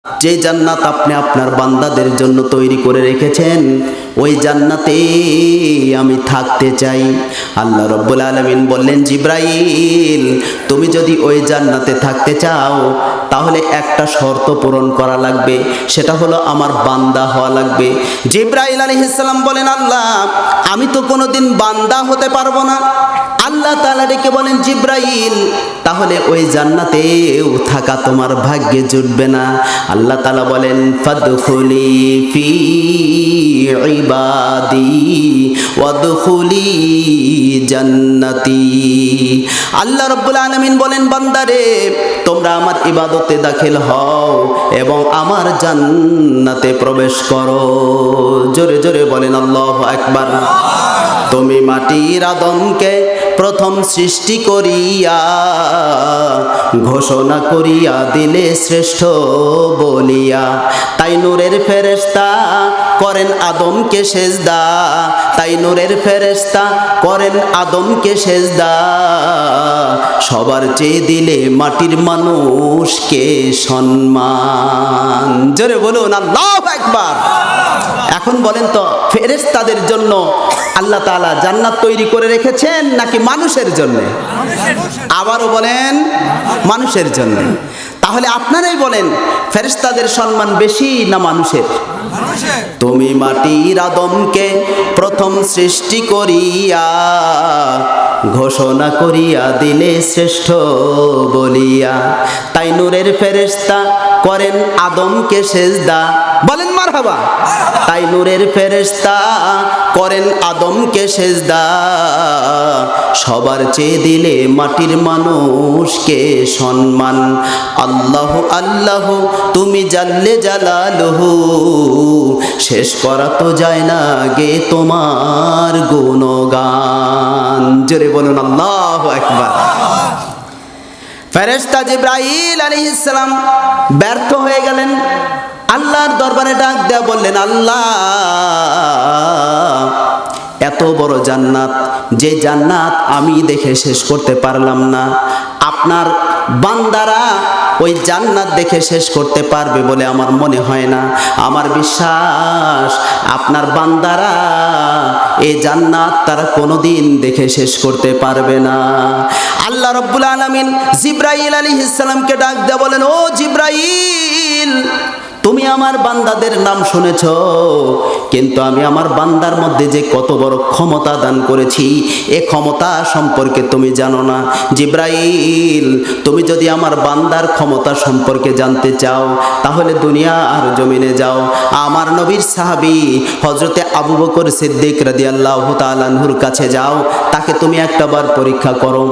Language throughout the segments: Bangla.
যে জান্নাত আপনি আপনার বান্দাদের জন্য তৈরি করে রেখেছেন, ওই জান্নাতে আমি থাকতে চাই। আল্লাহ রাব্বুল আলামিন বললেন, জিব্রাইল তুমি যদি ওই জান্নাতে থাকতে চাও তাহলে একটা শর্ত পূরণ করা লাগবে, সেটা হলো আমার বান্দা হওয়া লাগবে। জিব্রাইল আলাইহিস সালাম বলেন, আল্লাহ আমি তো কোনোদিন বান্দা হতে পারবো না। আল্লাহ তাআলা ডেকে বলেন, জিব্রাইল তাহলে ওই জান্নাতেও থাকা তোমার ভাগ্যে জুটবে না। আল্লাহ তাআলা বলেন, ফাদখুলি ফি ইবাদি ওয়াদখুলি জান্নাতি। আল্লাহ রাব্বুল আলামিন বলেন, বান্দারে তোমরা আমার ইবাদতে দাখিল হও এবং আমার জান্নাতে প্রবেশ করো। জোরে জোরে বলেন আল্লাহু আকবার। তুমি মাটির আদমকে প্রথম সৃষ্টি করিয়া ঘোষণা করিয়া দিলে শ্রেষ্ঠ বলিয়া, তাই নূরের ফেরেশতা করেন আদমকে সেজদা, তাই নূরের ফেরেশতা করেন আদমকে সেজদা। সবার চেয়ে দিলে মাটির মানুষকে সম্মান। জোরে বলুন আল্লাহু আকবার। এখন বলেন তো, ফেরেশতাদের জন্য আল্লাহ তাআলা জান্নাত তৈরি করে রেখেছেন নাকি মানুষের জন্য? আবারও বলেন, মানুষের জন্য। তাহলে আপনারাই বলেন, ফেরেশতাদের সম্মান বেশি না মানুষের? তুমি মাটির আদমকে প্রথম সৃষ্টি করিয়া ঘোষণা করিয়া দিলে শ্রেষ্ঠ বলিয়া, তাই নূরের ফেরেশতা করেন আদমকে সেজদা। বলেন মারহাবা। তাই নূরের ফেরেশতা করেন আদমকে সেজদা। সবার চেয়ে দিলে মাটির মানুষকে সম্মান। আল্লাহ আল্লাহ তুমি জাল্লে জালালুহু, শেষ করা তো যায় না গে তোমার গুণগান। জোরে বলুন আল্লাহু আকবার। ফেরেশতা জিবরাইল আলাইহিস সালাম ব্যর্থ হয়ে গেলেন। আল্লাহর দরবারে ডাক দেয়া বললেন, আল্লাহ এত বড় জান্নাত, যে জান্নাত আমি দেখে শেষ করতে পারলাম না, আপনার বান্দারা ওই জান্নাত দেখে শেষ করতে পারবে বলে আমার মনে হয় না। আমার বিশ্বাস আপনার বান্দারা এই জান্নাত তারা কোনোদিন দেখে শেষ করতে পারবে না। আল্লাহ রাব্বুল আলামিন জিবরাইল আলাইহিস সালামকে ডাক দেয়া বলেন, ও জিবরাইল তুমি আমার বান্দাদের নাম শুনেছ, কিন্তু আমি আমার বান্দার মধ্যে যে কত বড় ক্ষমতা দান করেছি এ ক্ষমতা সম্পর্কে তুমি জানো না। জিবরাইল তুমি যদি আমার বান্দার ক্ষমতা সম্পর্কে জানতে চাও তাহলে দুনিয়া আর জমিনে যাও, আমার নবীর সাহাবী হযরতে আবু বকর সিদ্দিক রাদিয়াল্লাহু তাআলা আনহুর কাছে যাও, তাকে তুমি একটাবার পরীক্ষা করো।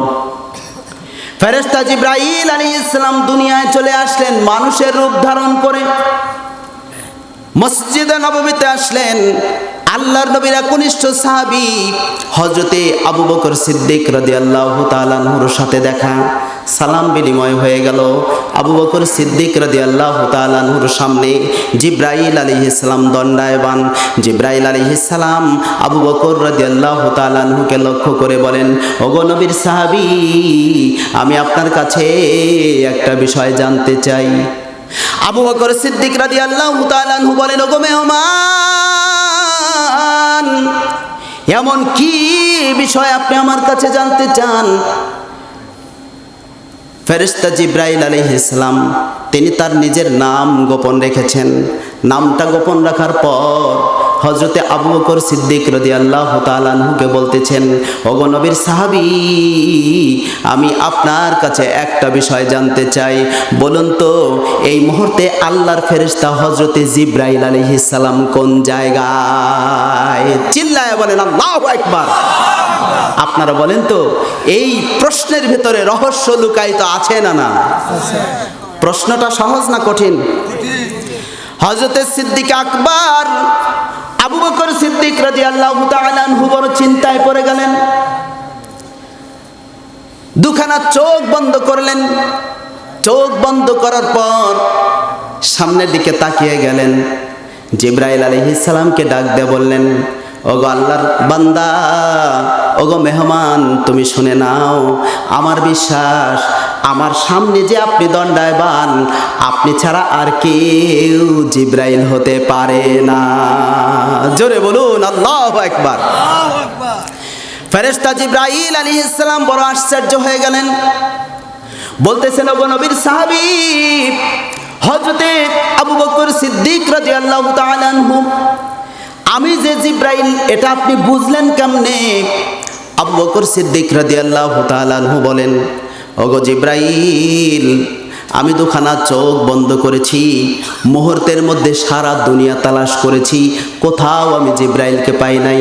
ফেরেশতা জিবরাইল আলাইহিস সালাম দুনিয়ায় চলে আসলেন মানুষের রূপ ধারণ করে। মসজিদে নববীতে আসলেন। আল্লাহর নবীর একনিষ্ঠ সাহাবী হযরতে আবু বকর সিদ্দিক রাদিয়াল্লাহু তাআলা আনহুর সাথে দেখা, সালাম বিনিময় হয়ে গেল। আবু বকর সিদ্দিক রাদিয়াল্লাহু তাআলা আনহুর সামনে জিবরাইল আলাইহিস সালাম দণ্ডায়মান। জিবরাইল আলাইহিস সালাম আবু বকর রাদিয়াল্লাহু তাআলা আনহুকে লক্ষ্য করে বলেন, ওগো নবীর সাহাবী আমি আপনার কাছে একটা বিষয় জানতে চাই। আবু বকর সিদ্দিক রাদিয়াল্লাহু তাআলা আনহু বলেন, ওগো মেহমান এমন কি বিষয় আপনি আমার কাছে জানতে চান? ফেরেশতা জিবরাইল আলাইহিস সালাম তিনি তার নিজের নাম গোপন রেখেছেন। নামটা গোপন রাখার পর হযরতে আবু বকর সিদ্দিক রাদিয়াল্লাহু তাআলা আনহুকে বলতেছেন, ওগো নবীর সাহাবী আমি আপনার কাছে একটা বিষয় জানতে চাই, বলুন তো এই মুহূর্তে আল্লাহর ফেরেশতা হযরতে জিবরাইল আলাইহিস সালাম কোন জায়গায়? চিল্লায়া বলেন আল্লাহু আকবার। আপনারা বলেন তো এই প্রশ্নের ভিতরে রহস্য লুকায়িত আছে না না? প্রশ্নটা সহজ না কঠিন? হযরতে সিদ্দিক আকবর আবু বকর সিদ্দিক রাদিয়াল্লাহু তাআলা আনহু বড় চিন্তায় পড়ে গেলেন। দুখানা চোখ বন্ধ করলেন। চোখ বন্ধ করার পর সামনের দিকে তাকিয়ে গেলেন। জিবরাইল আলাইহিস সালামকে ডাক দিয়ে বললেন, ওগো আল্লাহর বান্দা, ওগো মেহমান তুমি শুনে নাও, আমার বিশ্বাস আমার সামনে যে আপনি দণ্ডায়মান, আপনি ছাড়া আর কেউ জিব্রাইল হতে পারে না। জোরে বলুন আল্লাহু আকবার। ফেরেশতা জিব্রাইল আলাইহিস সালাম বড় আশ্চর্য হয়ে গেলেন, বলতেছেন, ওগো নবীর সাহাবী হযরতে আবু বকর সিদ্দিক রাদিয়াল্লাহু তাআলা আনহু, আমি যে জিব্রাইল এটা আপনি বুঝলেন কেমনে? আবু বকর সিদ্দিক রাদিয়াল্লাহু তাআলা আনহু বলেন, ওগো জিব্রাইল, আমি দুখানা চোখ বন্ধ করেছি, মুহূর্তের মধ্যে সারা দুনিয়া তালাশ করেছি, কোথাও আমি জিব্রাইলকে পাই নাই।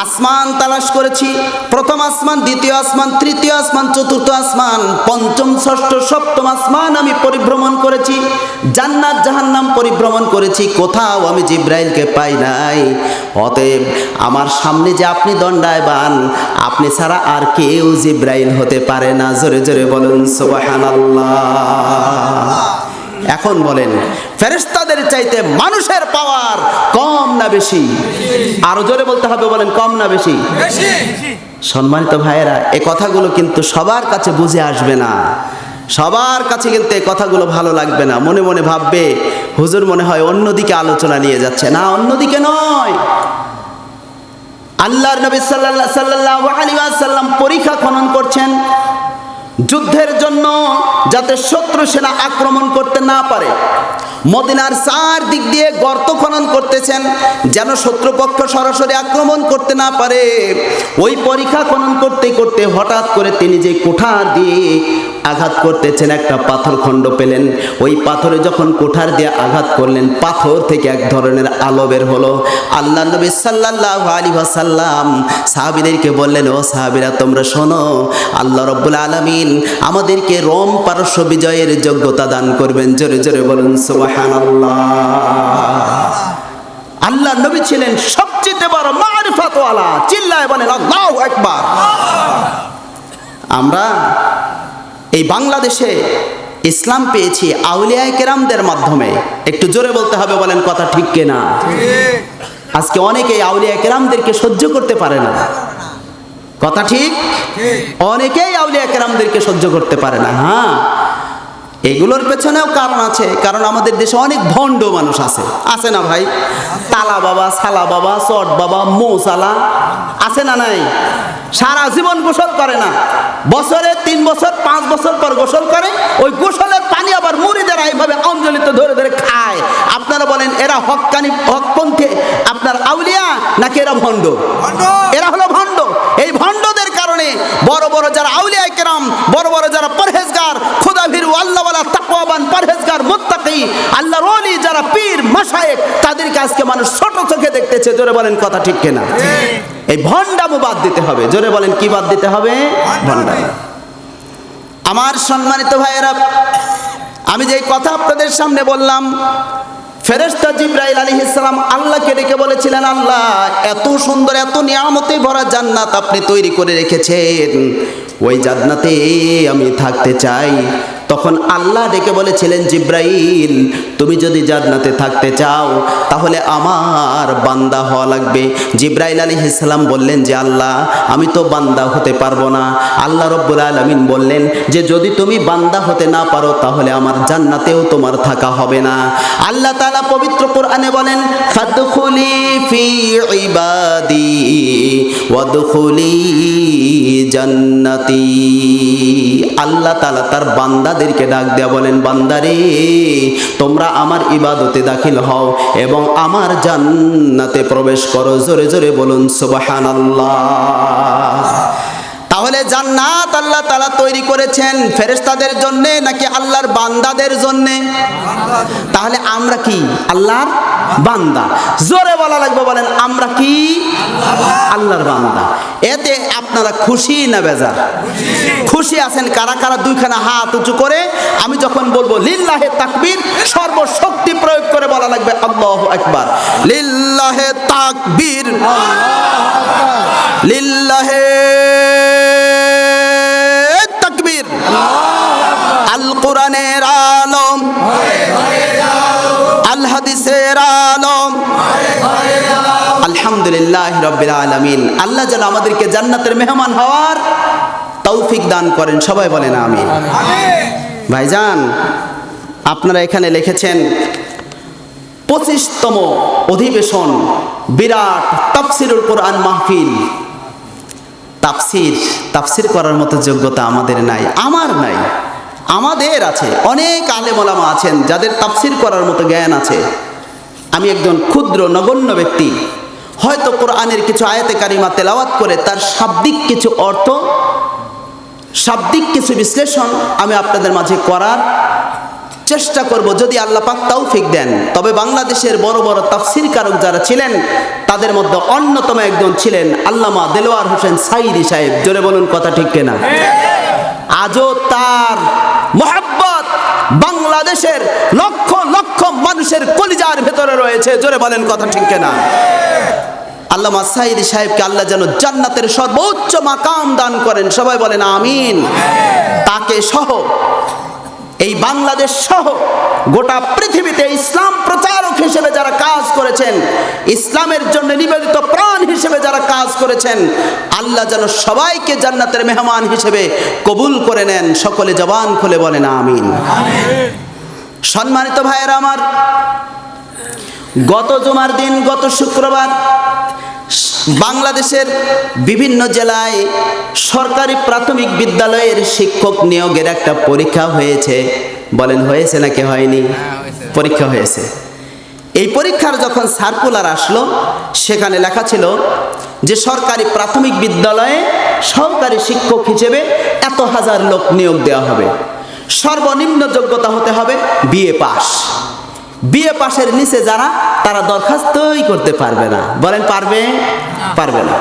আসমান তালাশ করেছি, প্রথম আসমান, দ্বিতীয় আসমান, তৃতীয় আসমান, চতুর্থ আসমান, পঞ্চম, ষষ্ঠ, সপ্তম আসমান আমি পরিভ্রমণ করেছি, জান্নাত জাহান্নাম পরিভ্রমণ করেছি, কোথাও আমি জিব্রাইলকে পাই নাই। অতএব আমার সামনে যে আপনি দণ্ডায়মান, আপনি ছাড়া আর কেউ জিব্রাইল হতে পারে না। জোরে জোরে বলুন সুবহানাল্লাহ। এখন বলেন, ফেরেশতাদের চাইতে মানুষের পাওয়ার কম না বেশি? আরো জোরে বলতে হবে, বলেন কম না বেশি? সম্মানিত ভাইয়েরা, এই কথাগুলো কিন্তু সবার কাছে বুঝে আসবে না, সবার কাছে কিন্তু এই কথাগুলো ভালো লাগবে না। মনে মনে ভাববে, হুজুর মনে হয় অন্যদিকে আলোচনা নিয়ে যাচ্ছে। না, অন্যদিকে নয়। আল্লাহর নবী সাল্লাল্লাহু আলাইহি ওয়াসাল্লাম পরীক্ষা খনন করছেন যুদ্ধের জন্য, যাতে শত্রু সেনা আক্রমণ করতে না পারে। মদিনার চারদিক দিয়ে গর্ত খনন করতেছেন, যেন শত্রুপক্ষ সরাসরি আক্রমণ করতে না পারে। ওই পরীক্ষা খনন করতে করতে হঠাৎ করে তিনি যে কুঠার দিয়ে আঘাত করতেছেন, একটা পাথর খণ্ড পেলেন। ওই পাথরে যখন কুঠার দিয়ে আঘাত করলেন, পাথর থেকে এক ধরনের আলো বের হলো। আল্লাহ নবী সাল্লাল্লাহু আলাইহি ওয়াসাল্লাম সাহাবীদেরকে বললেন, ও সাহাবীরা, তোমরা শোনো, আল্লাহ রাব্বুল আলামিন আমাদেরকে রোম পারস্য বিজয়ের যোগ্যতা দান করবেন। জোরে জোরে বলুন সুবহানাল্লাহ। আল্লাহ নবী ছিলেন সবচেয়ে বড় মারিফাতওয়ালা। চিল্লায় বলেন আল্লাহু আকবার। আমরা এই বাংলাদেশে ইসলাম পেয়েছি আউলিয়ায়ে কেরামদের মাধ্যমে। একটু জোরে বলতে হবে, বলেন কথা ঠিক কিনা? আজকে অনেকেই আউলিয়ায়ে কেরামদেরকে সহ্য করতে পারে না। কথা ঠিক? অনেকেই আউলিয়ায়ে কেরামদেরকে সহ্য করতে পারে না। হ্যাঁ, এগুলোর পেছনেও কারণ আছে, কারণ আমাদের দেশে অনেক ভণ্ড মানুষ আছে। আছে না ভাই? তালা বাবা, সালা বাবা, চট বাবা, মৌসালা আছে না নাই? সারা জীবন গোসল করে না, বছরে 3 বছর 5 বছর পর গোসল করে। ওই গোসলের পানি আবার মুরিদেরা এইভাবে অঞ্জলিতে ধরে ধরে খায়। আপনারা বলেন, এরা হক্কানি, হকপন্থী আপনার আউলিয়া নাকি এরা ভণ্ড? এরা হলো ভণ্ড। এই ভণ্ডদের কারণে বড় বড় যারা আউলিয়ায়ে কেরাম, বড় বড় যারা পরহেজগার, খোদাভীরু, আল্লাহওয়ালা, তাকওয়াবান, পরহেজগার, মুত্তাকি, আল্লাহর ওলি যারা পীর মাশায়েখ, তাদেরকে আজকে মানুষ ছোট চোখে দেখতেছে। জোরে বলেন কথা ঠিক কিনা? এই ভণ্ডামো বাদ দিতে হবে। জোরে বলেন, কি বাদ দিতে হবে? ভণ্ডামি। আমার সম্মানিত ভাইয়েরা, আমি যে কথা আপনাদের সামনে বললাম, ফেরেশতা জিবরাইল আলাইহিস সালাম আল্লাহকে ডেকে বলেছিলেন, আল্লাহ, এত সুন্দর, এত নিয়ামতে ভরা জান্নাত আপনি তৈরি করে রেখেছেন, ওই জান্নাতে আমি থাকতে চাই। তখন আল্লাহ ডেকে বলেছিলেন, জিবরাইল, তুমি যদি জান্নাতে থাকতে চাও তাহলে আমার বান্দা হওয়া লাগবে। জিবরাইল আলাইহিস সালাম বললেন যে, আল্লাহ, আমি তো বান্দা হতে পারবো না। আল্লাহ রাব্বুল আলামিন বললেন যে, যদি তুমি বান্দা হতে না পারো তাহলে আমার জান্নাতেও তোমার থাকা হবে না। আল্লাহ তাআলা পবিত্র কোরআনে বলেন, ফাদখুলি ফি ইবাদি ওয়াদখুলি জান্নাতি। আল্লাহ তাআলা তার বান্দাদেরকে ডাক দেয়া বলেন, বান্দারে, তোমরা আমার ইবাদতে দাখিল হও এবং আমার জান্নাতে প্রবেশ করো। জোরে জোরে বলুন সুবহানাল্লাহ। তাহলে জান্নাত আল্লাহ তাআলা তৈরি করেছেন ফেরেশতাদের জন্য নাকি আল্লাহর বান্দাদের জন্য? তাহলে আমরা কি আল্লাহর বান্দা? জোরে বলা লাগবে, বলেন আমরা কি আল্লাহর বান্দা। এতে আপনারা খুশি না বেজার? খুশি আছেন কারা কারা? দুইখানা হাত উঁচু করে আমি যখন বলবো লিল্লাহে তাকবীর, সর্বশক্তি প্রয়োগ করে বলা লাগবে আল্লাহু আকবার। লিল্লাহে তাকবীর, লিল্লাহে তাকবীর। আল কোরআনের আলম, আল হাদিসের আলম। আলহামদুলিল্লাহ রাব্বিল আলামিন। আল্লাহ যেন আমাদেরকে জান্নাতের মেহমান হওয়ার তৌফিক দান করেন, সবাই বলেন আমিন। ভাইজান, আপনারা এখানে লিখেছেন 25তম অধিবেশন বিরাট তাফসিরুল কোরআন মাহফিল। তাফসির করার মতো যোগ্যতা আমাদের নাই, আমার নাই, আমাদের আছে। অনেক আলেম ওলামা আছেন যাদের তাফসির করার মতো জ্ঞান আছে। আমি একজন ক্ষুদ্র নগণ্য ব্যক্তি, হয়তো কোরআনের কিছু আয়াতে কারিমা তেলাওয়াত করে তার শাব্দিক কিছু অর্থ, শাব্দিক কিছু বিশ্লেষণ আমি আপনাদের মাঝে করার চেষ্টা করব, যদি আল্লাহ পাক তৌফিক দেন। তবে বাংলাদেশের বড় বড় তাফসির কারক যারা ছিলেন তাদের মধ্যে অন্যতম একজন ছিলেন আল্লামা দেলোয়ার হোসেন সাইদি সাহেব। জোরে বলুন কথা ঠিক কিনা? আজও তার মোহাব্বত বাংলাদেশের লক্ষ লক্ষ মানুষের কলিজার ভেতরে রয়েছে। জোরে বলেন কথা ঠিক কিনা? আল্লামা সাইদি সাহেবকে আল্লাহ যেন জান্নাতের সর্বোচ্চ মাকাম দান করেন, সবাই বলেন আমিন। তাকে সহ এই বাংলাদেশ সহ গোটা পৃথিবীতে ইসলাম প্রচারক হিসেবে যারা কাজ করেছেন, ইসলামের জন্য নিবেদিত প্রাণ হিসেবে যারা কাজ করেছেন, আল্লাহ যেন সবাইকে জান্নাতের মেহমান হিসেবে কবুল করে নেন। সকলে জবান খুলে বলেন আমিন। সম্মানিত ভাইয়েরা আমার, গত জুমার দিন, গত শুক্রবার বাংলাদেশের বিভিন্ন জেলায় সরকারি প্রাথমিক বিদ্যালয়ের শিক্ষক নিয়োগের একটা পরীক্ষা হয়েছে। বলেন হয়েছে নাকি হয়নি? পরীক্ষা হয়েছে। এই পরীক্ষার যখন সার্কুলার আসলো, সেখানে লেখা ছিল যে সরকারি প্রাথমিক বিদ্যালয়ে সহকারী শিক্ষক হিসেবে এত হাজার লোক নিয়োগ দেওয়া হবে। সর্বনিম্ন যোগ্যতা হতে হবে বিএ পাস। বিএ পাশের নিচে যারা, তারা দরখাস্তই করতে পারবে না। বলেন পারবে? পারবে না।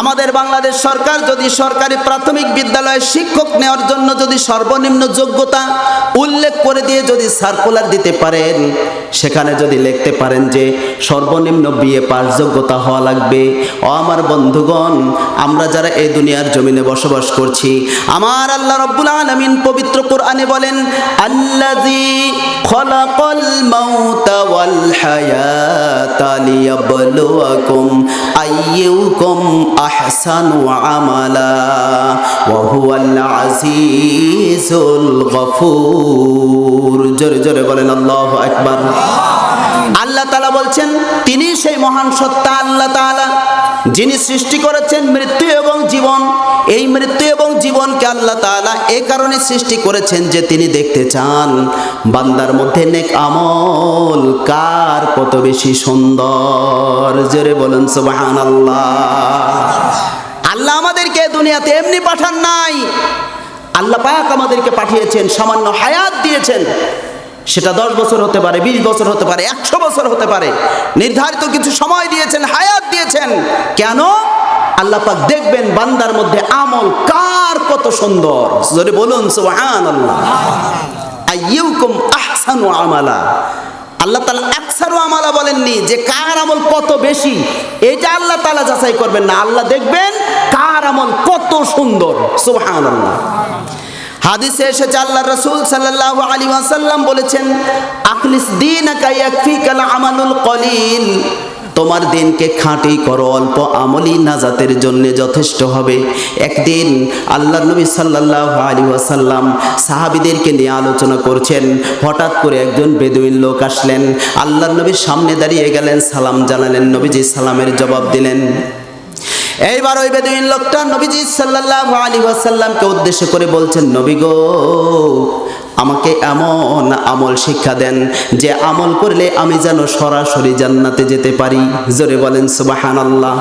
আমাদের বাংলাদেশ সরকার যদি সরকারি প্রাথমিক বিদ্যালয়ে শিক্ষক নেওয়ার জন্য যদি সর্বনিম্ন যোগ্যতা উল্লেখ করে দিয়ে যদি সার্কুলার দিতে পারেন, সেখানে যদি লিখতে পারেন যে সর্বনিম্ন বিএ পাস যোগ্যতা হওয়া লাগবে, ও আমার বন্ধুগণ, আমরা যারা এই দুনিয়ার জমিনে বসবাস করছি, আমার আল্লাহ রাব্বুল আলামিন পবিত্র কোরআনে বলেন, আল্লাযী খলাকাল মাউতা ওয়াল হায়াতা লিয়াবলুয়াকুম আইয়ুকুম আহসানু আমালা ওয়া হুয়াল আজিজুল গফুর। জোরে জোরে বলেন আল্লাহু আকবার। আল্লাহ তাআলা বলছেন, তিনি সেই মহান সত্তা আল্লাহ তাআলা যিনি সৃষ্টি করেছেন মৃত্যু এবং জীবন। এই মৃত্যু এবং জীবনকে আল্লাহ তাআলা এই কারণে সৃষ্টি করেছেন যে তিনি দেখতে চান বান্দার মধ্যে নেক আমল কার কত বেশি সুন্দর। জোরে বলেন সুবহানাল্লাহ। আল্লাহ আমাদেরকে দুনিয়াতে এমনি পাঠান নাই, আল্লাহ পাক আমাদেরকে পাঠিয়েছেন, সামান্য হায়াত দিয়েছেন। সেটা 10 বছর হতে পারে, 20 বছর হতে পারে, 100 বছর হতে পারে। নির্ধারিত কিছু সময় দিয়েছেন, হায়াত দিয়েছেন। কেন? আল্লাহ পাক দেখবেন বান্দার মধ্যে আমল কার কত সুন্দর। যদি বলুন সুবহানাল্লাহ। আইয়ুকুম আহসানু আমালা। আল্লাহ তাআলা আকসারু আমালা বলেননি যে কার আমল কত বেশি, এটা আল্লাহ তাআলা যাচাই করবেন না। আল্লাহ দেখবেন কার আমল কত সুন্দর। সুবহানাল্লাহ। হাদিসে এসেছে আল্লাহ রাসূল সাল্লাল্লাহু আলাইহি ওয়াসাল্লাম বলেছেন, আখলিস দীনাকা ইয়াকফিকাল আমালুল কলিল। তোমার দিনকে খাঁটি করো, অল্প আমলই নাজাতের জন্য যথেষ্ট হবে। একদিন আল্লাহর নবী সাল্লাল্লাহু আলাইহি ওয়াসাল্লাম সাহাবীদেরকে নিয়ে আলোচনা করছেন। হঠাৎ করে একজন বেদুইন লোক আসলেন, আল্লাহর নবীর সামনে দাঁড়িয়ে গেলেন, সালাম জানালেন, নবীজি সালামের জবাব দিলেন। এইবার ওই বেদুইন লোকটা নবীজি সাল্লাল্লাহু আলাইহি ওয়াসাল্লামকে উদ্দেশ্য করে বলছেন, নবী গো, আমাকে এমন আমল শিক্ষা দেন যে আমল করলে আমি যেন সরাসরি জান্নাতে যেতে পারি। জোরে বলেন সুবহানাল্লাহ।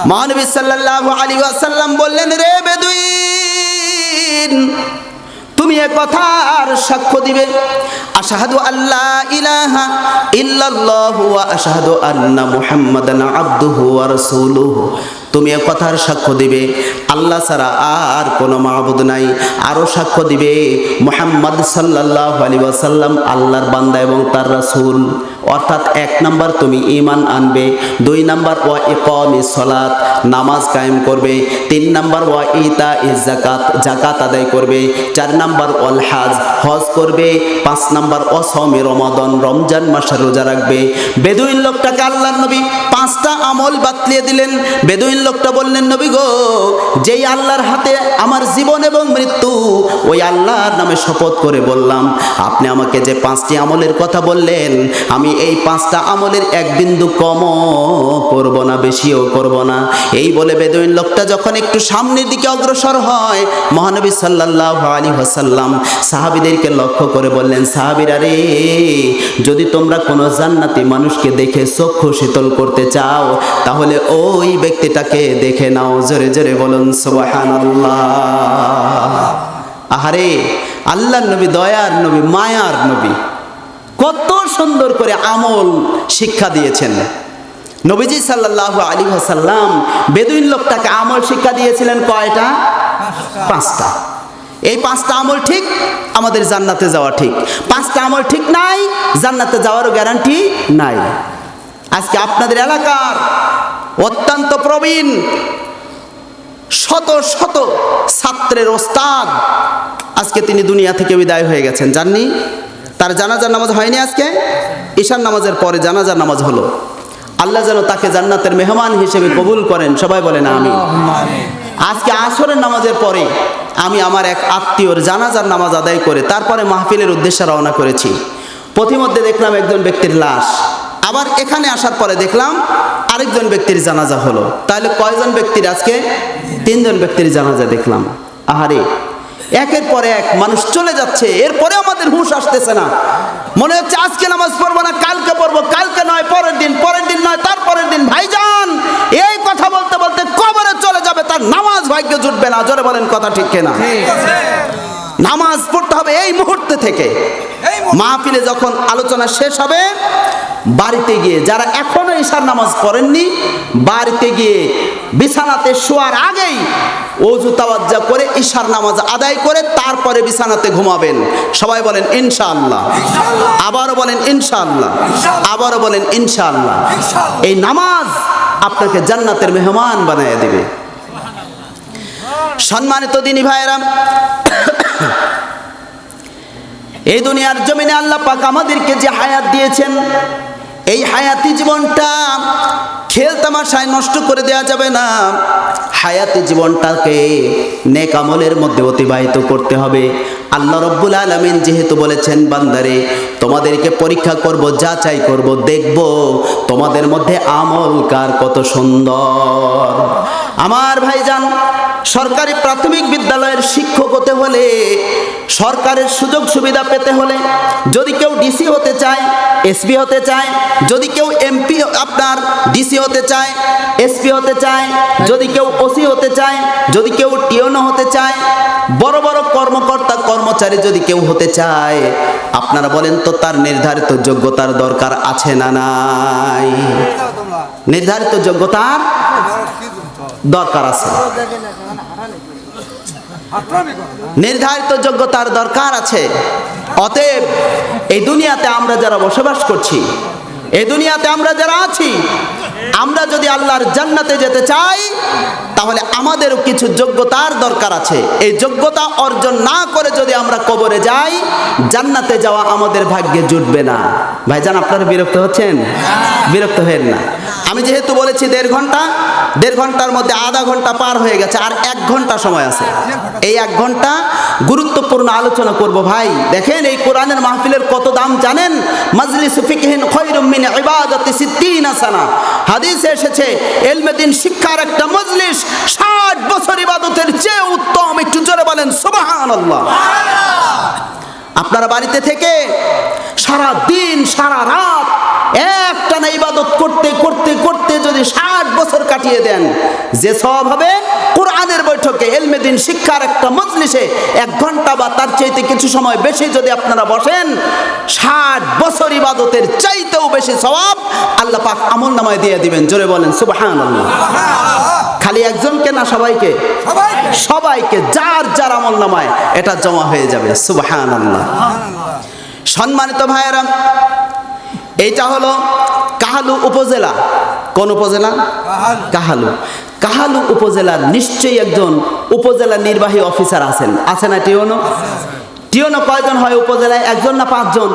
মহানবী সাল্লাল্লাহু আলাইহি ওয়াসাল্লাম বললেন, রে বেদুইন, তুমি এ কথার সাক্ষ্য দিবে, আশহাদু আল্লা ইলাহা ইল্লাল্লাহু ওয়া আশহাদু আন্না মুহাম্মাদান আবদুহু ওয়া রাসূলুহু। তুমি এ কথার সাক্ষ্য দিবে আল্লাহ ছাড়া আর কোনো মাবুদ নাই। আরও সাক্ষ্য দিবে মুহাম্মদ সাল্লাল্লাহু আলাইহি ওয়াসাল্লাম আল্লাহর বান্দা এবং তার রাসূল। অর্থাৎ 1 নাম্বার তুমি ঈমান আনবে, 2 নাম্বার ওয়া ইকামিস সালাত, নামাজ কায়েম করবে, 3 নাম্বার ওয়া ইতাইজ যাকাত, যাকাত আদায় করবে, 4 নাম্বার ওয়াল হজ, হজ করবে, 5 নাম্বার অসমে রমাদান, রমজান মাসে রোজা রাখবে। বেদুইন লোকটাকে আল্লাহর নবী 5টা আমল বাতলিয়ে দিলেন। বেদুইন লোকটা বললেন, নবী গো, যেই আল্লাহর হাতে আমার জীবন এবং মৃত্যু, ওই আল্লাহর নামে শপথ করে বললাম, আপনি আমাকে যে 5টি আমলের কথা বললেন, আমি এই 5টা আমলের এক বিন্দু কমও করব না, বেশিও করব না। এই বলে বেদুইন লোকটা যখন একটু সামনের দিকে অগ্রসর হয়, মহানবী সাল্লাল্লাহু আলাইহি ওয়াসাল্লাম সাহাবীদেরকে লক্ষ্য করে বললেন, সাহাবীরা রে, যদি তোমরা কোনো জান্নাতি মানুষকে দেখে চক্ষু শীতল করতে চাও, তাহলে ওই ব্যক্তিটাকে দেখে নাও। জোরে জোরে বলুন সুবহানাল্লাহ। আহারে, আল্লাহর নবী, দয়ার নবী, মায়ার নবী, কত সুন্দর করে আমল শিক্ষা দিয়েছেন। নবীজি সাল্লাল্লাহু আলাইহি ওয়াসাল্লাম বেদুইন লোকটাকে আমল শিক্ষা দিয়েছিলেন কয়টা? 5টা। এই 5টা আমল ঠিক, আমাদের জান্নাতে যাওয়া ঠিক। 5টা আমল ঠিক নাই, জান্নাতে যাওয়ারও গ্যারান্টি নাই। আজকে আপনাদের এলাকার অত্যন্ত প্রবীণ শত শত ছাত্রের ওস্তাদ, আজকে তিনি দুনিয়া থেকে বিদায় হয়ে গেছেন, জাননি? তার জানাজার নামাজ হয়নি আজকে, ঈশার নামাজের পরে জানাজার নামাজ হলো। আল্লাহ যেন তাকে জান্নাতের মেহমান হিসেবে কবুল করেন, সবাই বলেন আমিন। আজকে আসরের নামাজের পরে আমি আমার এক আত্মীয়র জানাজার নামাজ আদায় করে তারপরে মাহফিলের উদ্দেশ্যে রওনা করেছি। পথিমধ্যে দেখলাম একজন ব্যক্তির লাশ, আবার এখানে আসার পরে দেখলাম আরেকজন ব্যক্তির জানাজা হলো। তাহলে কয়জন ব্যক্তির আজকে? 3জন ব্যক্তির জানাজা দেখলাম। আহারে, একের পরে এক মানুষ চলে যাচ্ছে, এরপরে আমাদের হুঁশ আসতেছে না। মনে হচ্ছে আজকে নামাজ পড়বো না, কালকে পড়বো, কালকে নয় পরের দিন, পরের দিন নয় তার পরের দিন। ভাইজান, এই কথা বলতে বলতে কবরে চলে যাবে, তার নামাজ ভাগ্য জুটবে না। জোরে বলেন কথা ঠিক কিনা? নামাজ পড়তে হবে এই মুহূর্তে থেকে। মাহফিলে যখন আলোচনা শেষ হবে, বাড়িতে গিয়ে যারা এখনো ঈশার নামাজ পড়েননি, বাড়িতে গিয়ে বিছানাতে শোয়ার আগেই ওযু তাওয়াজ্জা করে ঈশার নামাজ আদায় করে তারপরে বিছানাতে ঘুমাবেন। সবাই বলেন ইনশাআল্লাহ। আবারও বলেন ইনশাআল্লাহ। আবারও বলেন ইনশাআল্লাহ। এই নামাজ আপনাকে জান্নাতের মেহমান বানিয়ে দেবে। সম্মানিত দিনী ভাইরা, এই দুনিয়ার জমিনে আল্লাহ পাক আমাদেরকে যে হায়াত দিয়েছেন, এই হায়াতি জীবনটা খেল তামাশায় নষ্ট করে দেওয়া যাবে না। হায়াতি জীবনটাকে নেক আমলের মধ্যে অতিবাহিত করতে হবে। আল্লাহ রাব্বুল আলামিন যেহেতু বলেছেন, বান্দারে তোমাদেরকে পরীক্ষা করব, যাচাই করব, দেখব তোমাদের মধ্যে আমল কার কত সুন্দর। আমার ভাইজান, সরকারি প্রাথমিক বিদ্যালয়ের শিক্ষক হতে হলে, সরকারের সুযোগ সুবিধা পেতে হলে, যদি কেউ ডিসি হতে চায়, এসপি হতে চায়, যদি কেউ এমপি আপনার ডিসি হতে চায়, এসপি হতে চায়, যদি কেউ ওসি হতে চায়, যদি কেউ টিওনো হতে চায়, বড় বড় কর্মকর্তা কর্মচারী যদি কেউ হতে চায়, আপনারা বলেন তো তার নির্ধারিত যোগ্যতার দরকার আছে না নাই? নির্ধারিত যোগ্যতার দরকার আছে, নির্ধারিত যোগ্যতার দরকার আছে। অতএব এই দুনিয়াতে আমরা যারা বসবাস করছি, এই দুনিয়াতে আমরা যারা আছি, আমরা যদি আল্লাহর জান্নাতে যেতে চাই, তাহলে আমাদেরও কিছু যোগ্যতার দরকার আছে। এই যোগ্যতা অর্জন না করে যদি আমরা কবরে যাই, জান্নাতে যাওয়া আমাদের ভাগ্যে জুটবে না। ভাইজান, আপনারা বিরক্ত হচ্ছেন? বিরক্ত হেন না। আমি যেহেতু বলেছি 1.5 ঘন্টা, 1.5 ঘন্টার মধ্যে আধা ঘন্টা পার হয়ে গেছে, আর 1 ঘন্টা সময় আছে। এই 1 ঘন্টা গুরুত্বপূর্ণ আলোচনা করব। ভাই দেখেন, এই কোরআনের মাহফিলের কত দাম জানেন? মাজলিসু ফিকহিন খায়রুম মিন ইবাদাতি 60 সানা। হাদিসে এসেছে, ইলমে দিন শিক্ষার একটা মজলিস 60 বছর ইবাদতের চেয়ে উত্তম। একটু জোরে বলেন সুবহানাল্লাহ। আপনারা বাড়িতে থেকে সারা দিন সারা রাত একটানা ইবাদত করতে করতে করতে যদি 60 বছর কাটিয়ে দেন, যে সওয়াব হবে কোরআনের বৈঠকে, ইলমে দিন শিক্ষার একটা মজলিসে 1 ঘন্টা বা তার চাইতে কিছু সময় বেশি যদি আপনারা বসেন, 60 বছর ইবাদতের চাইতেও বেশি সওয়াব আল্লাহ পাক আমলনামায় দিয়ে দিবেন। জোরে বলেন সুবহানাল্লাহ। খালি একজনকে না, সবাইকে? সবাইকে, যার যার আমলনামায় এটা জমা হয়ে যাবে। সুবহানাল্লাহ। সম্মানিত ভাইয়েরা, এইটা হলো কাহালু উপজেলা। কোন উপজেলা? কাহালু। কাহালু উপজেলার নিশ্চয়ই একজন উপজেলা নির্বাহী অফিসার আছেন, আছে না? টিওনো। টিওনো কয়জন হয় উপজেলায়? 1 জন না 5 জন?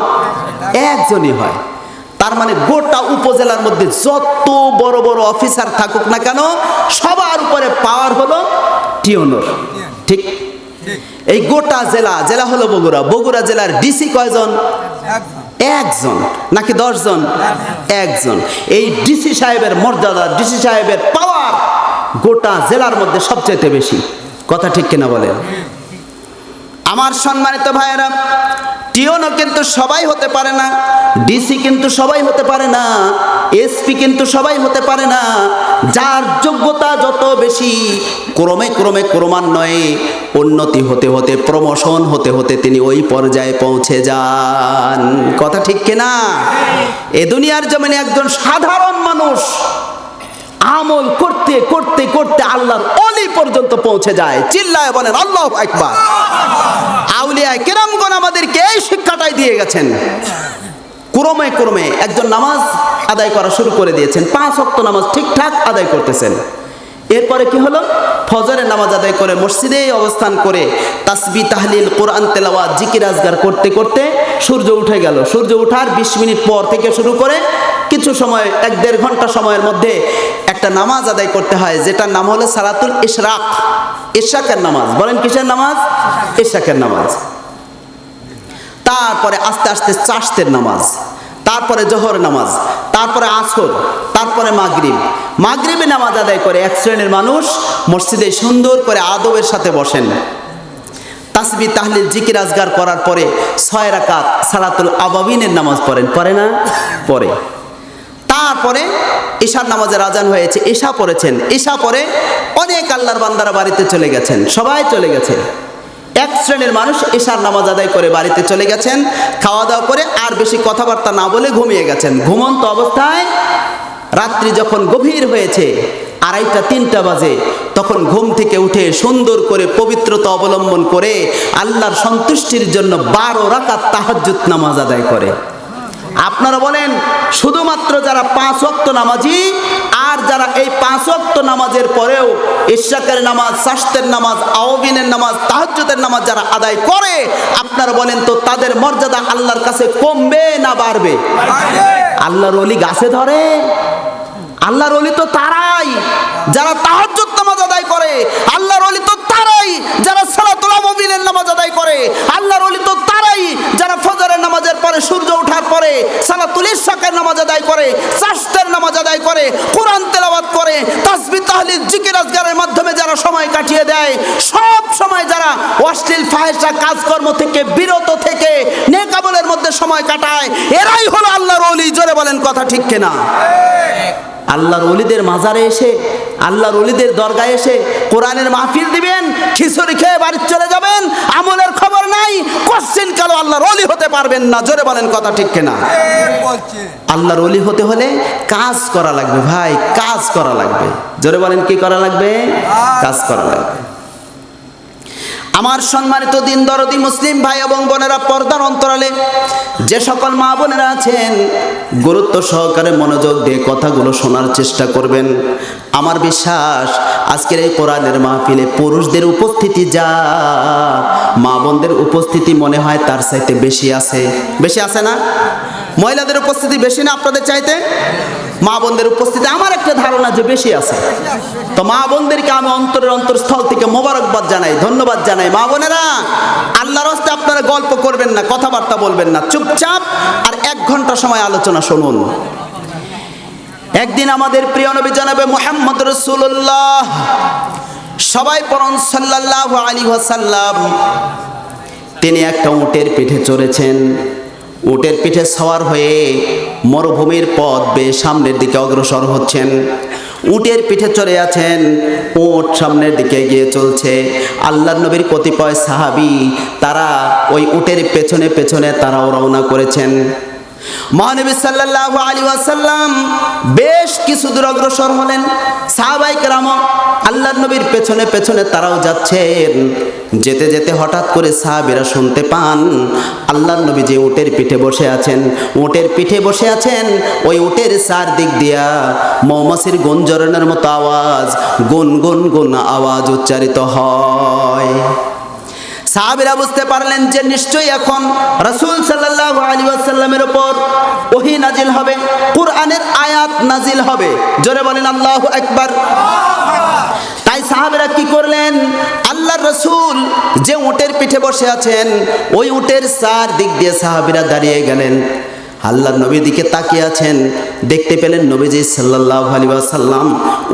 1 জনই হয়। তার মানে গোটা উপজেলার মধ্যে যত বড় বড় অফিসার থাকুক না কেন, সবার উপরে পাওয়ার হলো টিওনোর। ঠিক? এই গোটা জেলা হলো বগুড়া। বগুড়া জেলার ডিসি কয়জন? একজন নাকি 10 জন? একজন। এই ডিসি সাহেবের মর্যাদা, ডিসি সাহেবের পাওয়ার গোটা জেলার মধ্যে সবচেয়ে বেশি। কথা ঠিক কিনা বলেন? আমার সম্মানিত ভাইয়েরা, টিওনো কিন্তু সবাই হতে পারে না, ডিসি কিন্তু সবাই হতে পারে না, এসপি কিন্তু সবাই হতে পারে না। যার যোগ্যতা যত বেশি, ক্রমে ক্রমে ক্রমান্বয়ে উন্নতি হতে হতে, প্রমোশন হতে হতে তিনি ওই পর্যায়ে পৌঁছে যান। কথা ঠিক কিনা? এ দুনিয়ার জমিনে একজন সাধারণ মানুষ আমল করতে করতে করতে আল্লাহর ওলি পর্যন্ত পৌঁছে যায়। চিল্লায় বলেন আল্লাহু আকবার। আউলিয়া কেরামগণ আমাদেরকে এই শিক্ষাটাই দিয়ে গেছেন। ক্রমে ক্রমে একজন নামাজ আদায় করা শুরু করে দিয়েছেন, 5 ওয়াক্ত নামাজ ঠিকঠাক আদায় করতেছেন। এরপরে কি হলো? ফজরের নামাজ আদায় করে মসজিদে অবস্থান করে তাসবিহ, তাহলিল, কোরআন তেলাওয়াত, জিকির আজগার করতে করতে সূর্য উঠে গেল। সূর্য ওঠার 20 মিনিট পর থেকে শুরু করে কিছু সময়, 1-1.5 ঘন্টা সময়ের মধ্যে একটা নামাজ আদায় করতে হয়, যেটার নাম হলো সালাতুল ইশরাক। ইশরাকের নামাজ। বলেন কিসের নামাজ? ইশরাকের নামাজ। তারপরে আস্তে আস্তে চাশতের নামাজ, তারপরে জোহর নামাজ, তারপরে আসর, তারপরে মাগরিবে নামাজ আদায় করে এক শ্রেণীর মানুষ মসজিদে সুন্দর করে আদবের সাথে বসেন। তাসবিহ, তাহলিল, জিকির আজগার করার পরে 6 রাকাত সালাতুল আওয়াবিনের নামাজ পড়েন। পড়ে না? পড়ে। তারপরে ঈশার নামাজের আজান হয়েছে, ঈশা পড়েছেন। ঈশা পরে অনেক আল্লাহর বান্দারা বাড়িতে চলে গেছেন, সবাই চলে গেছে। এক শ্রেণীর মানুষ ঈশার নামাজ আদায় করে বাড়িতে চলে গেছেন, খাওয়া দাওয়া করে আর বেশি কথাবার্তা না বলে ঘুমিয়ে গেছেন। ঘুমন্ত অবস্থায় রাত্রি যখন গভীর হয়েছে, 2:30-3টা বাজে, তখন ঘুম থেকে উঠে সুন্দর করে পবিত্রতা অবলম্বন করে আল্লাহর সন্তুষ্টির জন্য 12 রাকাত তাহাজ্জুদ নামাজ আদায় করে। আপনারা বলেন, শুধুমাত্র যারা 5 ওয়াক্ত নামাজি আর যারা এই 5 ওয়াক্ত নামাজের পরেও ইশরাকের নামাজ, চাশতের নামাজ, আওয়াবিনের নামাজ, তাহাজ্জুদের নামাজ যারা আদায় করে, আপনারা বলেন তো তাদের মর্যাদা আল্লাহর কাছে কমবে না বাড়বে? আল্লাহর ওলি গাছে ধরে? আল্লাহর ওলি তো তারাই যারা তাহাজ্জুদ নামাজ আদায় করে। আল্লাহর ওলি তো তারাই যারা সালাতুল আওয়াবিনের নামাজ আদায় করে। আল্লাহর ওলি তো তারাই যারা ফজরের নামাজের পরে, সূর্য ওঠার পরে সালাতুল ইশরাকের নামাজ আদায় করে, চাশতের নামাজ আদায় করে, কোরআন তেলাওয়াত করে, তাসবিহ, তাহলিল, জিকির আজগারের মাধ্যমে যারা সময় কাটিয়ে দেয়, সব সময় যারা অশ্লীল ফাহিশা কাজকর্ম থেকে বিরত থেকে নেক আমলের মধ্যে সময় কাটায়, এরাই হলো আল্লাহর ওলি। জোরে বলেন কথা ঠিক কিনা? আল্লাহর ওলিদের মাজারে এসে, আল্লাহর ওলিদের দরগায় এসে কোরআনের মাহফিল দিবেন, খিচুড়ি খেয়ে বাড়ি চলে যাবেন, আমলের খবর নাই, কোশ্চেন কালো আল্লাহর ওলি হতে পারবেন না। জোরে বলেন কথা ঠিক কিনা? আল্লাহর ওলি হতে হলে কাজ করা লাগবে ভাই, কাজ করা লাগবে। জোরে বলেন কি করা লাগবে? কাজ করা লাগবে। আমার সম্মানিত দিন দরদি মুসলিম ভাই এবং বোনেরা, পর্দার অন্তরালে যে সকল মা বোনেরা আছেন, গুরুত্ব সহকারে মনোযোগ দিয়ে কথাগুলো শোনার চেষ্টা করবেন। আমার বিশ্বাস আজকের এই কোরআনের মাহফিলে পুরুষদের উপস্থিতি যা, মা বোনদের উপস্থিতি মনে হয় তার চাইতে বেশি আছে। বেশি আছে না? মহিলাদের উপস্থিতি বেশি না আপনাদের চাইতে? মা বোনদের উপস্থিতি আমার একটা ধারণা যে বেশি আছে। তো মা বোনদেরকে আমি অন্তরের অন্তরস্থল থেকে মোবারকবাদ জানাই, ধন্যবাদ জানাই। মা বোনেরা, আল্লাহর রাস্তায় আপনারা গল্প করবেন না, কথাবার্তা বলবেন না, চুপচাপ আর 1 ঘন্টা সময় আলোচনা শুনুন। একদিন আমাদের প্রিয় নবী জনাবে মুহাম্মদ রাসূলুল্লাহ, সবাই পড়ুন সাল্লাল্লাহু আলাইহি ওয়াসাল্লাম, তিনি একটা উটের পিঠে চড়েছেন। উটের পিঠে সওয়ার হয়ে মরুভূমির পথ বেয়ে সামনের দিকে অগ্রসর হচ্ছেন। উটের পিঠে চড়ে আছেন, উট সামনের দিকে এগিয়ে চলছে। আল্লাহর নবীর কতিপয় সাহাবী তারা ওই উটের পেছনে পেছনে তারাও রওনা করেছেন। মহানবী সাল্লাল্লাহু আলাইহি ওয়াসাল্লাম বেশ কিছু দূর অগ্রসর হলেন। সাহাবায়ে কেরাম আল্লাহর নবীর পেছনে পেছনে তারাও যাচ্ছেন। যেতে যেতে হঠাৎ করে সাহাবীরা শুনতে পান আল্লাহর নবী যে উটের পিঠে বসে আছেন, উটের পিঠে বসে আছেন, ওই উটের চারদিক দিয়া মৌমাছির গুঞ্জরণের মতো আওয়াজ, গুন গুন গুন আওয়াজ উচ্চারিত হয়। সাহাবীরা বুঝতে পারলেন যে নিশ্চয়ই এখন রাসূল সাল্লাল্লাহু আলাইহি ওয়াসাল্লামের উপর ওহী নাজিল হবে, কুরআনের আয়াত নাজিল হবে। জোরে বলেন আল্লাহু আকবার। তাই সাহাবীরা কি করলেন, আল্লাহর রাসূল যে উটের পিঠে বসে আছেন ওই উটের চার দিক দিয়ে সাহাবীরা দাঁড়িয়ে গেলেন। আল্লাহর নবীর দিকে তাকিয়ে আছেন, দেখতে পেলেন নবীজি সাল্লাল্লাহু আলাইহি ওয়াসাল্লাম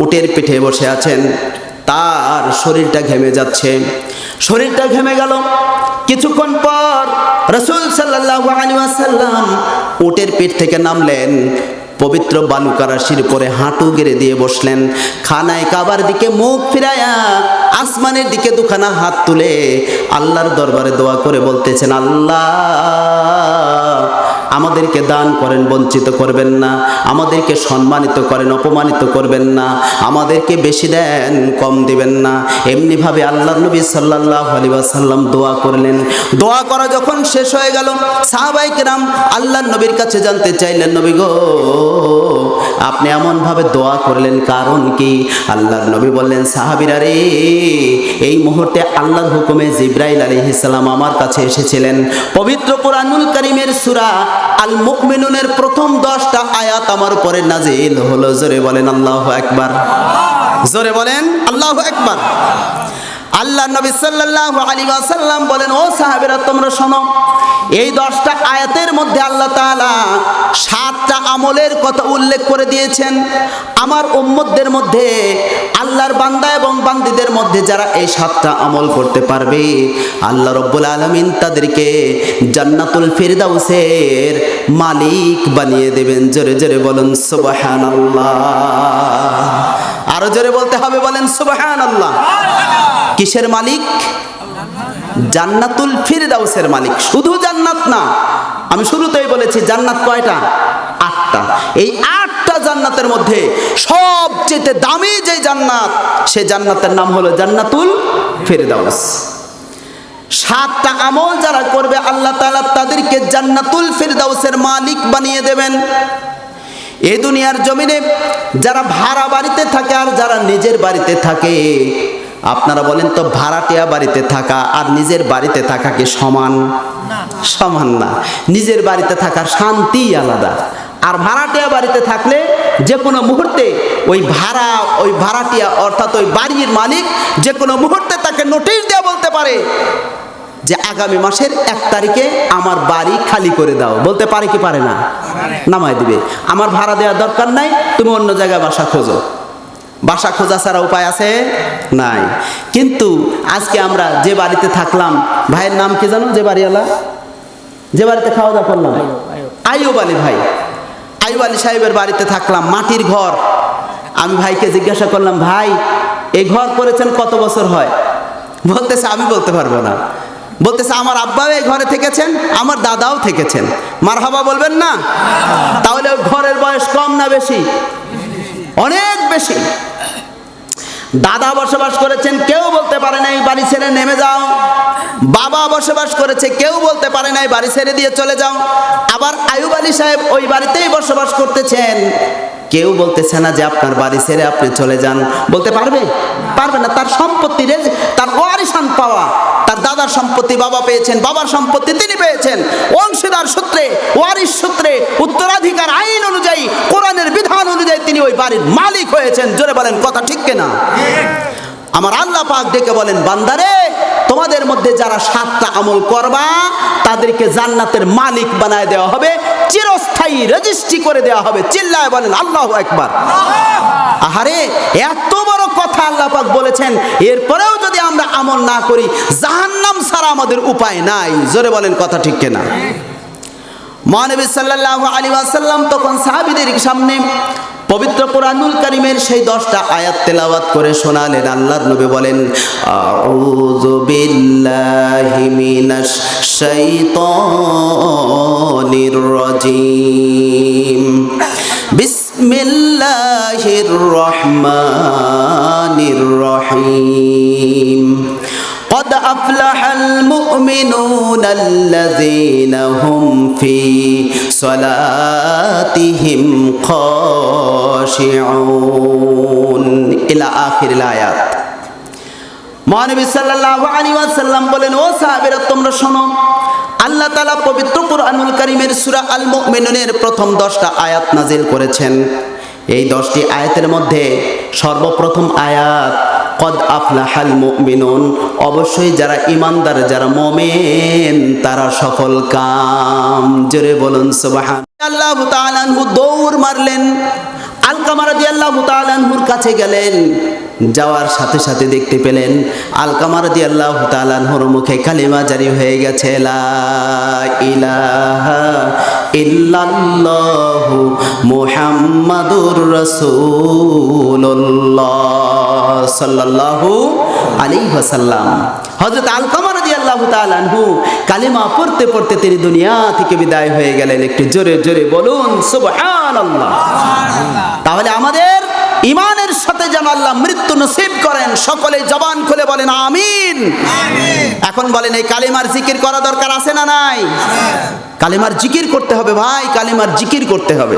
উটের পিঠে বসে আছেন, তার শরীরটা ঘেমে যাচ্ছে। শরীরটা ঘেমে গেল। কিছুক্ষণ পর রাসূল সাল্লাল্লাহু আলাইহি ওয়াসাল্লাম উটের পিঠ থেকে নামলেন, পবিত্র বালুকা রাশির উপরে হাঁটু গেড়ে দিয়ে বসলেন, খানায় কাবার দিকে মুখ ফিরায়া আসমানের দিকে দুখানা হাত তুলে আল্লাহর দরবারে দোয়া করে বলতেছেন, আল্লাহ আমাদেরকে দান করেন, বঞ্চিত করবেন না, আমাদেরকে সম্মানিত করেন, অপমানিত করবেন না, আমাদেরকে বেশি দেন, কম দিবেন না। এমনিভাবে আল্লাহর নবী সাল্লাল্লাহু আলাইহি ওয়াসাল্লাম দোয়া করলেন। দোয়া করা যখন শেষ হয়ে গেল, সাহাবায়ে কেরাম আল্লাহর নবীর কাছে জানতে চাইলেন, নবী গো আপনি এমনভাবে দোয়া করলেন কারণ কি? আল্লাহর নবী বললেন, সাহাবীরা রে, এই মুহূর্তে আল্লাহর হুকুমে জিবরাইল আলাইহিস সালাম আমার কাছে এসেছিলেন। পবিত্র কোরআনুল কারীমের সূরা আল মুমিনুনের প্রথম 10টা আয়াত আমার উপরে নাজিল হলো। জোরে বলেন আল্লাহু আকবার। জোরে বলেন আল্লাহু আকবার। আল্লাহর নবী সাল্লাল্লাহু আলাইহি ওয়াসাল্লাম বলেন, ও সাহাবীরা তোমরা শোনো, এই 10টা আয়াতের মধ্যে আল্লাহ তাআলা 7টা আমলের কথা উল্লেখ করে দিয়েছেন। আমার উম্মতদের মধ্যে আল্লাহর বান্দা এবং বান্দীদের মধ্যে যারা এই 7টা আমল করতে পারবে, আল্লাহ রাব্বুল আলামিন তাদেরকে জান্নাতুল ফিরদাউসের মালিক বানিয়ে দেবেন। জোরে জোরে বলুন সুবহানাল্লাহ। আরো জোরে বলতে হবে, বলেন সুবহানাল্লাহ। কিসের মালিক? জান্নাতুল ফিরদাউসের মালিক। শুধু জান্নাত না, আমি শুরুতেই বলেছি জান্নাত কয়টা? 8টা। এই 8টা জান্নাতের মধ্যে সবচেয়ে দামি যে জান্নাত, সে জান্নাতের নাম হলো জান্নাতুল ফিরদাউস। 7টা আমল যারা করবে আল্লাহ তাআলা তাদেরকে জান্নাতুল ফিরদাউসের মালিক বানিয়ে দেবেন। এই দুনিয়ার জমিনে যারা ভাড়া বাড়িতে থাকে আর যারা নিজের বাড়িতে থাকে, আপনারা বলেন তো ভাড়াটিয়া বাড়িতে থাকা আর নিজের বাড়িতে থাকা কি সমান? সমান না। নিজের বাড়িতে থাকার শান্তি আলাদা, আর ভাড়াটিয়া বাড়িতে থাকলে যে কোনো মুহূর্তে ওই ভাড়াটিয়া অর্থাৎ ওই বাড়ির মালিক যে কোনো মুহূর্তে তাকে নোটিশ দিয়ে বলতে পারে যে আগামী মাসের 1 তারিখে আমার বাড়ি খালি করে দাও। বলতে পারে কি পারে না? নামায় দিবে। আমার ভাড়া দেওয়ার দরকার নাই, তুমি অন্য জায়গায় বাসা খোঁজো। বাসা খোঁজা ছাড়া উপায় আছে? নাই। কিন্তু আজকে আমরা যে বাড়িতে থাকলাম, ভাইয়ের নাম কি জানো? যে বাড়িওয়ালা, যে বাড়িতে খাওয়া দাওয়া করলাম, আইয়ুব আলী ভাই। আইয়ুব আলী সাহেবের বাড়িতে থাকলাম, মাটির ঘর। আমি ভাইকে জিজ্ঞাসা করলাম, ভাই এই ঘর করেছেন কত বছর হয়? বলতেছে আমি বলতে পারবো না। বলতেছে আমার আব্বাও এই ঘরে থেকেছেন, আমার দাদাও থেকেছেন। মারহাবা বলবেন না? তাহলে ঘরের বয়স কম না বেশি? অনেক বেশি। দাদা বসবাস করেছেন, কেউ বলতে পারে নাই বাড়ি ছেড়ে নেমে যাও। বাবা বসবাস করেছে, কেউ বলতে পারে নাই বাড়ি ছেড়ে দিয়ে চলে যাও। আবার আইয়ুব আলী সাহেব ওই বাড়িতেই বসবাস করতেছেন, কেউ বলতেছে না যে আপনার বাড়ি ছেড়ে আপনি চলে যান। বলতে পারবে? পারবে না। তার সম্পত্তি, তার ওয়ারিসান পাওয়া, তার দাদার সম্পত্তি বাবা পেয়েছেন, বাবার সম্পত্তি তিনি পেয়েছেন, অংশীদার সূত্রে, ওয়ারিশ সূত্রে, উত্তরাধিকার আইন অনুযায়ী, কোরআনের বিধান অনুযায়ী তিনি ওই বাড়ির মালিক হয়েছেন। জোরে বলেন কথা ঠিক কিনা? আমার আল্লাহ পাক ডেকে বলেন, বান্দারে তোমাদের মধ্যে যারা 7টা আমল করবা তাদেরকে জান্নাতের মালিক বানায় দেওয়া হবে, চিরস্থায়ী রেজিস্ট্রি করে দেওয়া হবে। চিল্লায় বলেন আল্লাহু আকবার। আহারে, এত বড় কথা আল্লাহ পাক বলেছেন, এরপরেও যদি আমরা আমল না করি জাহান্নাম ছাড়া আমাদের উপায় নাই। জোরে বলেন কথা ঠিক কিনা? মহানবী সাল্লাল্লাহু আলাইহি ওয়াসাল্লাম তখন সাহাবীদের সামনে পবিত্র কোরআনুল কারীমের সেই 10টা আয়াত তেলাওয়াত করে শোনালেন। আল্লাহর নবী বলেন, আউযু বিল্লাহি মিনাশ শাইতানির রাজীম, বিসমিল্লাহির রহমানির রহিম। قد أفلح المؤمنون الذين هم في صلاتهم خاشعون إلى آخر الآيات। মহানবী সাল্লাল্লাহু আলাইহি ওয়াসাল্লাম বলেন, ও সাহাবীরা তোমরা শোনো, আল্লাহ তাআলা পবিত্র কুরআনুল কারীমের সূরা আল মুমিনুনের প্রথম 10টা আয়াত নাজিল করেছেন। এই 10টি আয়াতের মধ্যে সর্বপ্রথম আয়াত কদ আফলাহাল মুমিনুন, অবশ্যই যারা ঈমানদার, যারা মুমিন তারা সফল কাম। জোরে বলুন সুবহান। আল্লাহু তাআলা আনহু দৌড় মারলেন, আলকামা রাদিয়াল্লাহু তাআলা আনহুর কাছে গেলেন। যাওয়ার সাথে সাথে দেখতে পেলেন আলকামা রাদিয়াল্লাহু তাআলা আনহুর মুখে কালিমা জারি হয়ে গেছে, লা ইলাহা ইল্লাল্লাহু মুহাম্মাদুর রাসূলুল্লাহ সাল্লাল্লাহু আলাইহি ওয়াসাল্লাম। হযরত আলকামা রাদিয়াল্লাহু তাআলা আনহু কালিমা পড়তে পড়তে তিনি দুনিয়া থেকে বিদায় হয়ে গেলেন। একটু জোরে জোরে বলুন সুবহানাল্লাহ। তাহলে আমাদের ঈমানের সাথে যেন আল্লাহ মৃত্যু নসিব করেন। সকলে জবান খুলে বলেন আমিন। এখন বলেন, এই কালিমার জিকির করা দরকার আছে না নাই? কালিমার জিকির করতে হবে ভাই, কালিমার জিকির করতে হবে।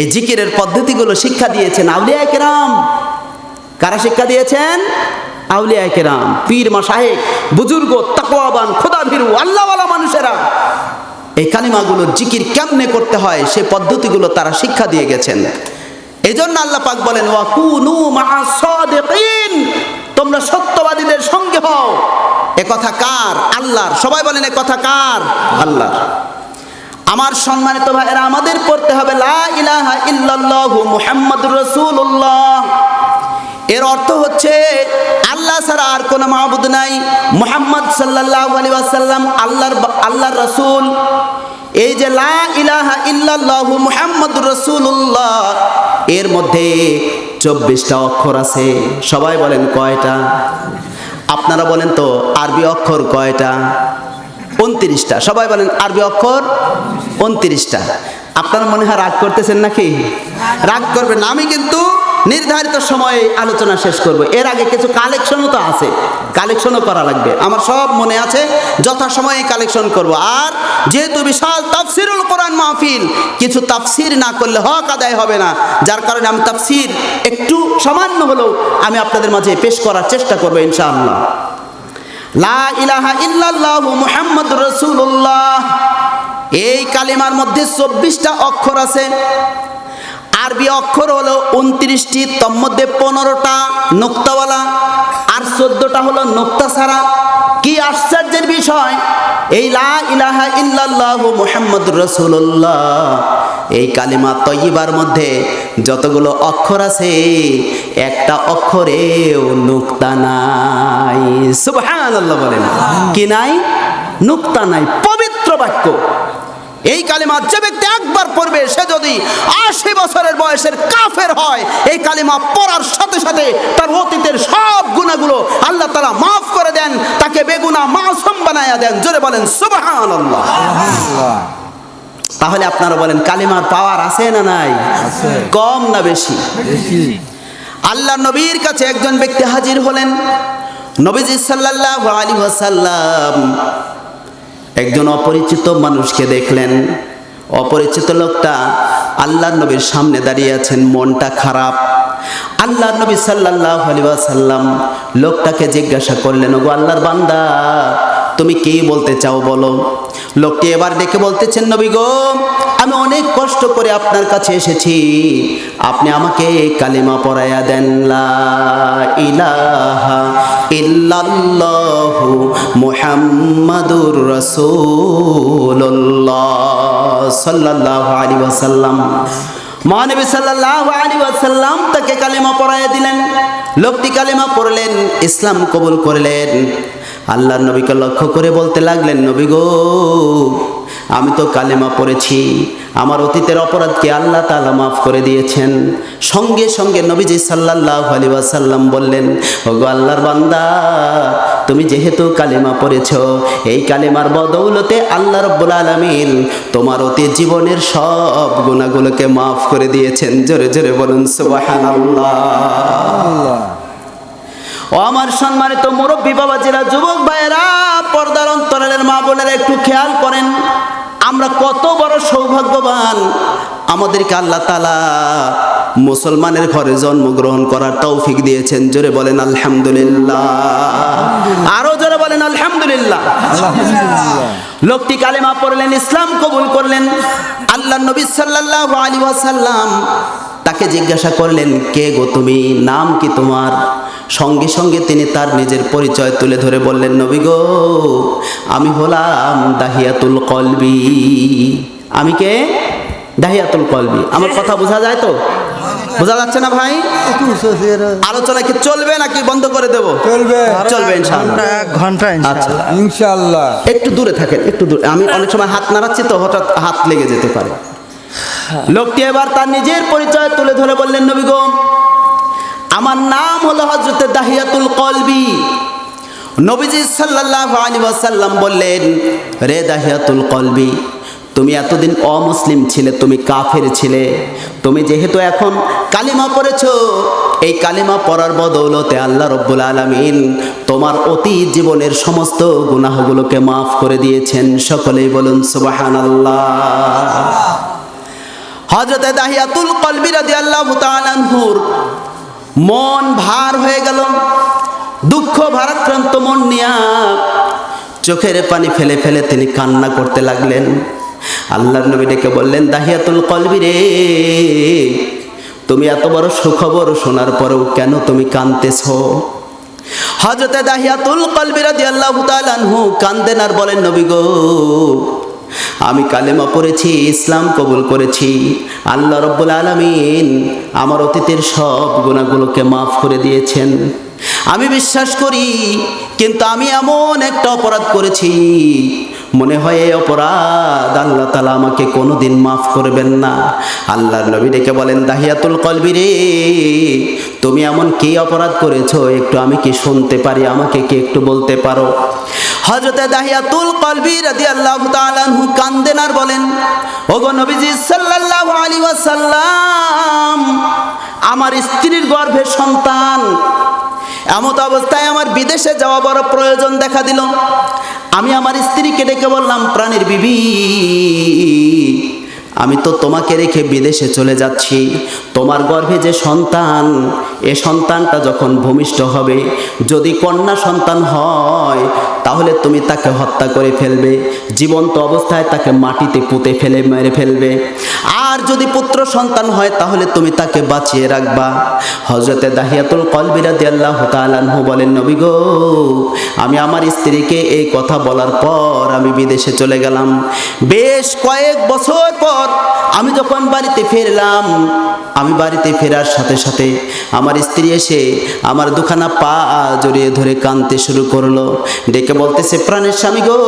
এই জিকিরের পদ্ধতিগুলো শিক্ষা দিয়েছেন আউলিয়ায়ে কেরাম। কারা শিক্ষা দিয়েছেন? আউলিয়ায়ে কেরাম, পীর মাশায়েখ, বুজুর্গ, তাকওয়াবান, খোদাভীরু, আল্লাহওয়ালা মানুষেরা এই কালিমাগুলোর জিকির কেমনে করতে হয় সে পদ্ধতিগুলো তারা শিক্ষা দিয়ে গেছেন। এজন্য আল্লাহ পাক বলেন, ওয়া কুনু মা'আস সাদিকিন, তোমরা সত্যবাদীদের সঙ্গে হও। এ কথা কার? আল্লাহর। সবাই বলেন, এ কথা কার? আল্লাহর। আমার সম্মানিত ভাইরা, আমাদের পড়তে হবে লা ইলাহা ইল্লাল্লাহু মুহাম্মাদুর রাসূলুল্লাহ। এর অর্থ হচ্ছে আল্লাহ ছাড়া আর কোনো মাবুদ নাই, মুহাম্মদ সাল্লাল্লাহু আলাইহি ওয়াসাল্লাম আল্লাহর রাসূল। এই যে লা ইলাহা ইল্লাল্লাহু মুহাম্মাদুর রাসূলুল্লাহ, এর মধ্যে 24টা অক্ষর আছে। সবাই বলেন কয়টা? আপনারা বলেন তো আরবি অক্ষর কয়টা? 29টা। সবাই বলেন আরবি অক্ষর 29টা। আপনারা মনে হয় রাগ করতেছেন নাকি? রাগ করবেন না, আমি কিন্তু নির্ধারিত সময়ে আলোচনা শেষ করব। এর আগে কিছু কালেকশনও তো আছে, কালেকশনও করা লাগবে। আমার সব মনে আছে, যথাসময়ে কালেকশন করব। আর যেহেতু বিশাল তাফসিরুল কোরআন মাহফিল, কিছু তাফসির না করলে হক আদায় হবে না। যার কারণে আমি তাফসির একটু সামান্য হলেও আমি আপনাদের মাঝে পেশ করার চেষ্টা করব ইনশাআল্লাহ। লা ইলাহা ইল্লাল্লাহু মুহাম্মাদুর রাসূলুল্লাহ, এই কালিমার মধ্যে 24টা অক্ষর আছে। আরবি অক্ষর হলো 29টি, তার মধ্যে 15টা নোক্তাওয়ালা আর 14টা হলো নোক্তা ছাড়া। কি আশ্চর্যের বিষয়, এই লা ইলাহা ইল্লাল্লাহু মুহাম্মাদুর রাসূলুল্লাহ এই কালিমা তয়্যিবার মধ্যে যতগুলো অক্ষর আছে, একটা অক্ষরেও নোক্তা নাই। সুবহানাল্লাহ বলেন। কি নাই? নোক্তা নাই। পবিত্র বাক্য। এই কালিমা যে ব্যক্তি একবার পড়বে, সে যদি 80 বছরের বয়সের কাফের হয়, এই কালিমা পড়ার সাথে সাথে তার অতীতের সব গুনাহগুলো আল্লাহ তাআলা মাফ করে দেন, তাকে বেগুনাহ মাসুম বানায়া দেন। জোরে বলেন সুবহানাল্লাহ। তাহলে আপনারা বলেন কালিমার পাওয়ার আছে না নাই? কম না বেশি? আল্লাহ নবীর কাছে একজন ব্যক্তি হাজির হলেন। নবীজি সাল্লাল্লাহু আলাইহি ওয়াসাল্লাম একজন অপরিচিত মানুষকে দেখলেন। অপরিচিত লোকটা আল্লাহর নবীর সামনে দাঁড়িয়ে আছেন, মনটা খারাপ। আল্লাহর নবী সাল্লাল্লাহু আলাইহি ওয়াসাল্লাম লোকটাকে জিজ্ঞাসা করলেন, ওগো আল্লাহর বান্দা, তুমি কি বলতে চাও বলো। লোকটি এবার ডেকে বলতেছেন, নবী গো, আমি অনেক কষ্ট করে আপনার কাছে এসেছি, আপনি আমাকে কালিমা পড়াইয়া দেন। লা ইলাহা ইল্লাল্লাহু মুহাম্মাদুর রাসূলুল্লাহ সাল্লাল্লাহু আলাইহি ওয়াসাল্লাম। মহানবী সাল্লাল্লাহু আলাইহি ওয়াসাল্লাম তাকে কালিমা পড়াইয়া দিলেন। লোকটি কালিমা পড়লেন, ইসলাম কবুল করলেন। আল্লাহর নবীকে লক্ষ্য করে বলতে লাগলেন, নবী গো, আমি তো কালেমা পড়েছি, আমার অতীতের অপরাধকে আল্লাহ তাআলা মাফ করে দিয়েছেন। সঙ্গে সঙ্গে নবীজি সাল্লাল্লাহু আলাইহি ওয়াসাল্লাম বললেন, ওগো আল্লাহর বান্দা, তুমি যেহেতু কালেমা পড়েছো, এই কালেমার বদৌলতে আল্লাহ রাব্বুল আলামিন তোমার অতীত জীবনের সব গুনাহগুলোকে মাফ করে দিয়েছেন। জোরে জোরে বলুন সুবহানাল্লাহ। ও আমার সম্মানিত মুরব্বী বাবাজিরা, যুবক ভাইয়েরা, পর্দার অন্তরালের মা বোনেরা, একটু খেয়াল করেন, আমরা কত বড় সৌভাগ্যবান। আমাদেরকে আল্লাহ তাআলা মুসলমানের ঘরে জন্মগ্রহণ করার তৌফিক দিয়েছেন। জোরে বলেন আলহামদুলিল্লাহ, আরো জোরে বলেন আলহামদুলিল্লাহ। লোকটি কালেমা পড়লেন, ইসলাম কবুল করলেন। আল্লাহর নবী সাল্লাল্লাহু আলাইহি ওয়াসাল্লাম তাকে জিজ্ঞাসা করলেন, কে গো তুমি, নাম কি তোমার? সঙ্গে সঙ্গে তিনি তার নিজের পরিচয় তুলে ধরে বললেন, নবী গো, আমি হলাম দাহিয়াতুল কলবি। আমি কে? দাহিয়াতুল কলবি। আমার কথা বোঝা যায় তো? বোঝা যাচ্ছে না ভাই? আলোচনা কি চলবে নাকি বন্ধ করে দেব? চলবে ইনশাআল্লাহ, 1 ঘন্টা আচ্ছা ইনশাআল্লাহ। একটু দূরে থাকেন, একটু দূরে। আমি অনেক সময় হাত নাড়াচ্ছি তো হঠাৎ হাত লেগে যেতে পারে। লোকটি এবার তার নিজের পরিচয় তুলে ধরে বললেন, নবী গো, আমার নাম হলো হযরত দাহিয়াতুল কলবি। নবীজি সাল্লাল্লাহু আলাইহি ওয়াসাল্লাম বললেন, রে দাহিয়াতুল কলবি, তুমি এতদিন অমুসলিম ছিলে, তুমি কাফের ছিলে। তুমি যেহেতু এখন কালিমা পড়েছো, এই কালিমা পড়ার বদৌলতে আল্লাহ রব্বুল আলামিন তোমার অতীত জীবনের সমস্ত গুনাহগুলোকে মাফ করে দিয়েছেন। সকলেই বলুন সুবহানাল্লাহ। হযরত দাহিয়াতুল কলবি রাদিয়াল্লাহু তাআলা আনহুর মন ভার হয়ে গেল। দুঃখ ভারাক্রান্ত মন নিয়া চোখের পানি ফেলে ফেলে তিনি কান্না করতে লাগলেন। আল্লাহর নবী ডেকে বললেন, দাহিয়াতুল কলবি রে, তুমি এত বড় সুখবর শোনার পরেও কেন তুমি কাঁদতেছো? হযরত দাহিয়াতুল কলবি রাদিয়াল্লাহু তাআলা আনহু কান্দেন আর বলেন, নবী গো, আমি কালেমা পড়েছি, ইসলাম কবুল করেছি। আল্লাহ রব্বুল আলামিন আমার অতীতের সব গুনাহগুলোকে মাফ করে দিয়েছেন। আমি বিশ্বাস করি, কিন্তু আমি এমন একটা অপরাধ করেছি, মনে হয় এই অপরাধ আল্লাহ তাআলা আমাকে কোনোদিন মাফ করবেন না। আল্লাহর নবী ডেকে বলেন, দাহিয়াতুল কলবি রে, তুমি এমন কি অপরাধ করেছো? একটু আমি কি শুনতে পারি? আমাকে কি একটু বলতে পারো? হযরত দাহিয়াতুল কলবি রাদিয়াল্লাহু তাআলা আনহু কান্দেন আর বলেন, ওগো নবীজি সাল্লাল্লাহু আলাইহি ওয়াসাল্লাম, আমার স্ত্রীর গর্ভে সন্তান। এমত অবস্থায় আমার বিদেশে যাওয়া বড় প্রয়োজন দেখা দিল। আমি আমার স্ত্রীকে ডেকে বললাম, প্রাণের বিবি, আমি তো তোমাকে রেখে বিদেশে চলে যাচ্ছি। তোমার গর্ভে যে সন্তান, এ সন্তানটা যখন ভূমিষ্ঠ হবে, যদি কন্যা সন্তান হয় তাহলে তুমি তাকে হত্যা করে ফেলবে, জীবন্ত অবস্থায় তাকে মাটিতে পুঁতে ফেলে মেরে ফেলবে। আর যদি পুত্র সন্তান হয় তাহলে তুমি তাকে বাঁচিয়ে রাখবা। হযরতে দাহিয়াতুল কলবি রাদিয়াল্লাহু তাআলা আনহু বলেন, নবী গো, আমি আমার স্ত্রীকে এই কথা বলার পর আমি বিদেশে চলে গেলাম। বেশ কয়েক বছর পর আমি যখন বাড়িতে ফিরলাম, আমি বাড়িতে ফেরার সাথে সাথে আমার স্ত্রী এসে আমার দুখানা পা জড়িয়ে ধরে কাঁদতে শুরু করলো। ডেকে বলতেছে, প্রাণের স্বামী গো,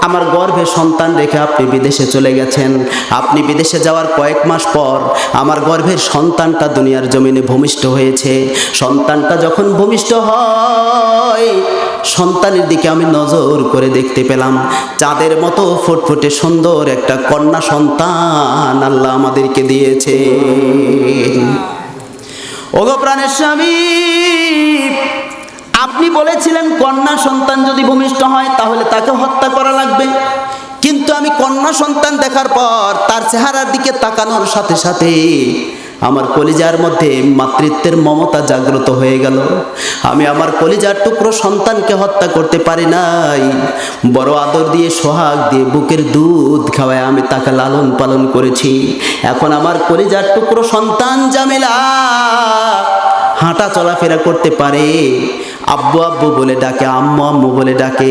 আমার গর্ভে সন্তান রেখে আপনি বিদেশে চলে গেছেন। আপনি বিদেশে যাওয়ার কয়েক মাস পর আমার গর্ভের সন্তানটা দুনিয়ার জমিনে ভূমিষ্ঠ হয়েছে। সন্তানটা যখন ভূমিষ্ঠ হয়, সন্তানের দিকে আমি নজর করে দেখতে পেলাম চাঁদের মতো ফুটফুটে সুন্দর একটা কন্যা সন্তান আল্লাহ আমাদেরকে দিয়েছে। ওগো প্রাণের স্বামী, আপনি বলেছিলেন কন্যা সন্তান যদি ভূমিষ্ঠ হয় তাহলে তাকে হত্যা করা লাগবে, কিন্তু আমি কন্যা সন্তান দেখার পর তার চেহারার দিকে তাকানোর সাথে সাথে আমার কলিজার মধ্যে মাতৃত্বের মমতা জাগ্রত হয়ে গেল। আমি আমার কলিজার টুকরো সন্তানকে হত্যা করতে পারি নাই, বড় আদর দিয়ে সোহাগ দিয়ে বুকের দুধ খাওয়ায় আমি তাকে লালন পালন করেছি। এখন আমার কলিজার টুকরো সন্তান জামিলা হাঁটা চলাফেরা করতে পারে, আব্বু আব্বু বলে ডাকে, আম্মু আম্মু বলে ডাকে।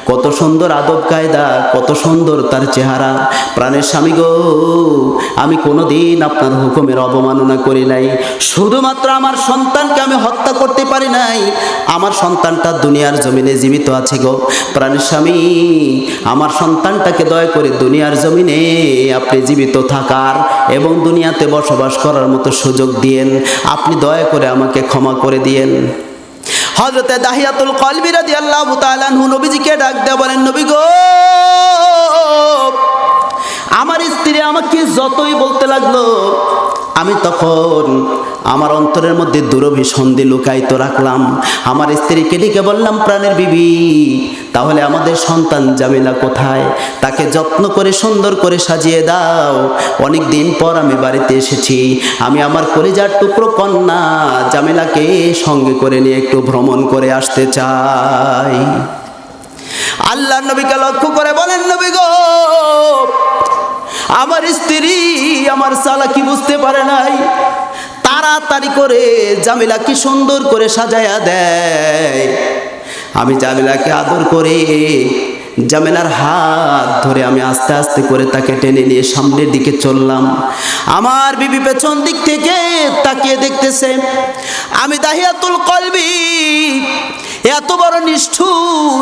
কত সুন্দর আদব কায়দা, কত সুন্দর তার চেহারা। প্রাণের স্বামী গো, আমি কোনোদিন আপনার হুকুমের অবমাননা করি নাই। শুধুমাত্র আমার সন্তানকে আমি হত্যা করতে পারি নাই, আমার সন্তানটা দুনিয়ার জমিনে জীবিত আছে গো। প্রাণের স্বামী, আমার সন্তানটাকে দয়া করে দুনিয়ার জমিনে আপনি জীবিত থাকার এবং দুনিয়াতে বসবাস করার মতো সুযোগ দিয়েন। আপনি দয়া করে আমাকে ক্ষমা করে দিয়েন। হযরতে দাহিয়াতুল কলবি রাদিয়াল্লাহু তাআলা আনহু নবীজিকে ডাক দিয়ে বলেন, নবী গো, আমার স্ত্রী আমাকে যতই বলতে লাগলো আমি তখন আমার অন্তরের মধ্যে দুরভিসন্ধি লুকায়িত রাখলাম। আমার স্ত্রীকে ডেকে বললাম, প্রাণের বিবি, তাহলে আমাদের সন্তান জামিলা কোথায়? তাকে যত্ন করে সুন্দর করে সাজিয়ে দাও। অনেক দিন পর আমি বাড়িতে এসেছি, আমি আমার কলিজার টুকরো কন্যা জামিলাকে সঙ্গে করে নিয়ে একটু ভ্রমণ করে আসতে চাই। আল্লাহর নবীকে লক্ষ্য করে বলেন, নবী গো, আমার স্ত্রী আমার চালাকি বুঝতে পারে নাই, তাড়াতাড়ি করে জামিলাকে সুন্দর করে সাজায়া দেয়। আমি জামিলাকে আদর করে জামিলার হাত ধরে আমি আস্তে আস্তে করে তাকে টেনে নিয়ে সামনের দিকে চললাম। আমার বিবি পেছন দিক থেকে তাকিয়ে দেখতেছে। আমি দাহিয়াতুল কলবি এত বড় নিষ্ঠুর,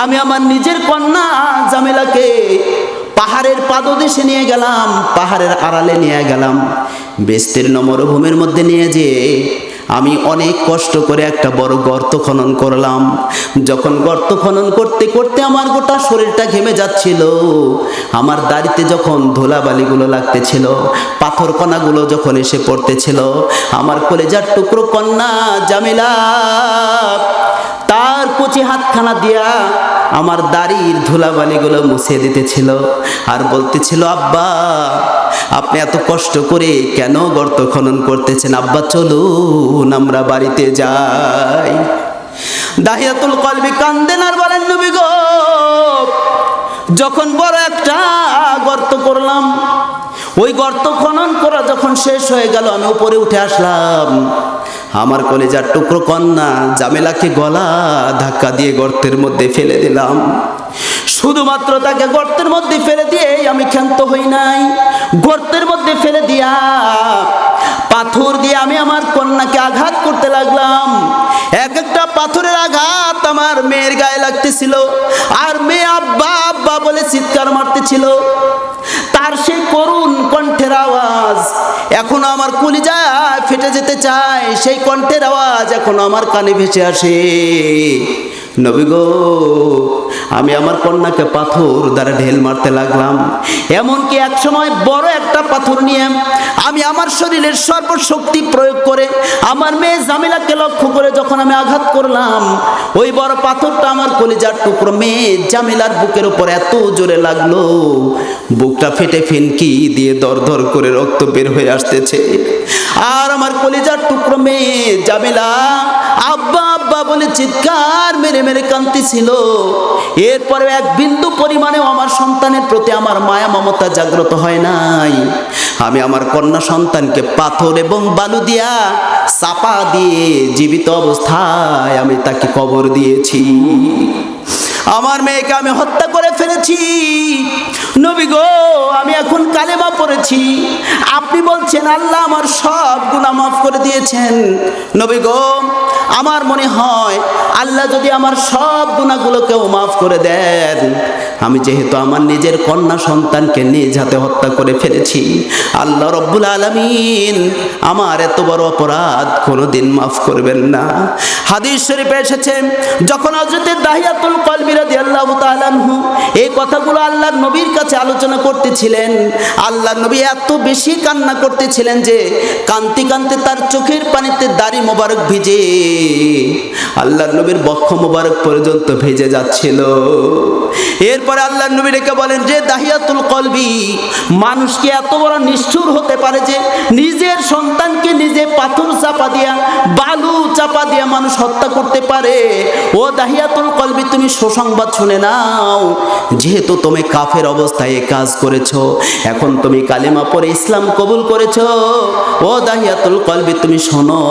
আমি আমার নিজের কন্যা জামিলাকে পাহাড়ের পাদদেশে নিয়ে গেলাম, পাহাড়ের আড়ালে নিয়ে গেলাম, বিস্তীর্ণ মরুভূমির মধ্যে নিয়ে যেয়ে আমি অনেক কষ্ট করে একটা বড় গর্ত খনন করলাম। যখন গর্ত খনন করতে করতে আমার গোটা শরীরটা ঘেমে যাচ্ছিল, আমার দাড়িতে যখন ধুলাবালিগুলো লাগতেছিল, পাথর কণাগুলো যখন এসে পড়তেছিল, আমার কলেজার টুকরো কন্যা জামিলা তার কচি হাতখানা দিয়া আমার দাড়ির ধুলাবালিগুলো মুছে দিতেছিল আর বলতেছিল, আব্বা আপনি এত কষ্ট করে কেন গর্ত খনন করতেছেন? আব্বা চলুন আমরা বাড়িতে যাই। দাহিয়াতুল কলবি কান্দেন আর বলেন, নবী গো, যখন বড় একটা গর্ত করলাম, ওই গর্ত খনন করা যখন শেষ হয়ে গেল, আমি উপরে উঠে আসলাম। আমার কলেজার টুকরো কন্যা জামিলাকে গলা ধাক্কা দিয়ে গর্তের মধ্যে ফেলে দিলাম। শুধুমাত্র তাকে গর্তের মধ্যে ফেলে দিয়ে আমি ক্ষান্ত হই নাই, গর্তের মধ্যে ফেলে দিয়া পাথর দিয়ে আমি আমার কন্যাকে আঘাত করতে লাগলাম। এক একটা পাথরের আঘাত আমার মেয়ের গায়ে লাগতেছিল, আর মেয়ে আব্বা আব্বা বলে চিৎকার মারতেছিল। তার সেই করুণ কণ্ঠের আওয়াজ এখনো আমার কলিজা ফেটে যেতে চায়, সেই কণ্ঠের আওয়াজ এখনো আমার কানে ভেসে আসে। নবী গো, আমি আমার কন্যাকে পাথর দ্বারা ঢেল মারতে লাগলাম। এমনকি এক সময় বড় একটা পাথর নিয়ে আমি আমার শরীরের সর্বশক্তি প্রয়োগ করে আমার মেয়ে জামিলাকে লক্ষ্য করে যখন আমি আঘাত করলাম, ওই বড় পাথরটা আমার কলিজার টুকরো মেয়ে জামিলার বুকের উপর এত জোরে লাগলো, বুকটা ফেটে ফিনকি দিয়ে দর দর করে রক্ত বের হয়ে আসতেছে। আর আমার কলিজার টুকরো মেয়ে জামিলা আব্বা আব্বা বলে চিৎকার মেরে মেরে কাঁদতেছিল। এরপরে এক বিন্দু পরিমাণেও আমার সন্তানের প্রতি আমার মায়া মমতা জাগ্রত হয় নাই। আমি আমার কন্যা সন্তানকে পাথর এবং বালু দিয়া চাপা দিয়ে জীবিত অবস্থায় আমি তাকে কবর দিয়েছি। আমার মেয়েকে আমি হত্যা করে ফেলেছি। নবী গো, আমি এখন কালেমা পড়েছি, আপনি বলছেন আল্লাহ আমার সব গুনাহ মাফ করে দিয়েছেন। নবী গো, আমার মনে হয় আল্লাহ যদি আমার সব গুনাহগুলোকেও মাফ করে দেন, আমি যেহেতু আমার নিজের কন্যা সন্তানকে নিজ হাতে হত্যা করে ফেলেছি, আল্লাহ রব্বুল আলামিন আমার এত বড় অপরাধ কোনোদিন মাফ করবেন না। হাদিস শরীফে এসেছে, যখন হযরত দাহিয়াতুল কলবি রাদিয়াল্লাহু তাআলা আনহু এই কথাগুলো আল্লাহর নবীর কাছে আলোচনা করতেছিলেন, আল্লাহর নবী এত বেশি কান্না করতেছিলেন যে কাঁদতে কাঁদতে তার চোখের পানিতে দাড়ি মোবারক ভিজে আল্লাহর নবীর বক্ষ মোবারক পর্যন্ত ভেজে যাচ্ছিল। এরপরে আল্লাহর নবী ডেকে বলেন, যে দাহিয়াতুল কলবি, মানুষ কি এত বড় নিষ্ঠুর হতে পারে যে নিজের সন্তানকে নিজে পাথর চাপা দিয়া বালু চাপা দিয়া মানুষ হত্যা করতে পারে? ও দাহিয়াতুল কলবি, তুমি সুসংবাদ শুনে নাও, যেহেতু তুমি কাফের অবস্থায় এই কাজ করেছো, এখন তুমি কালিমা পড়ে ইসলাম কবুল করেছো। ও দাহিয়াতুল কলবি, তুমি শোনো,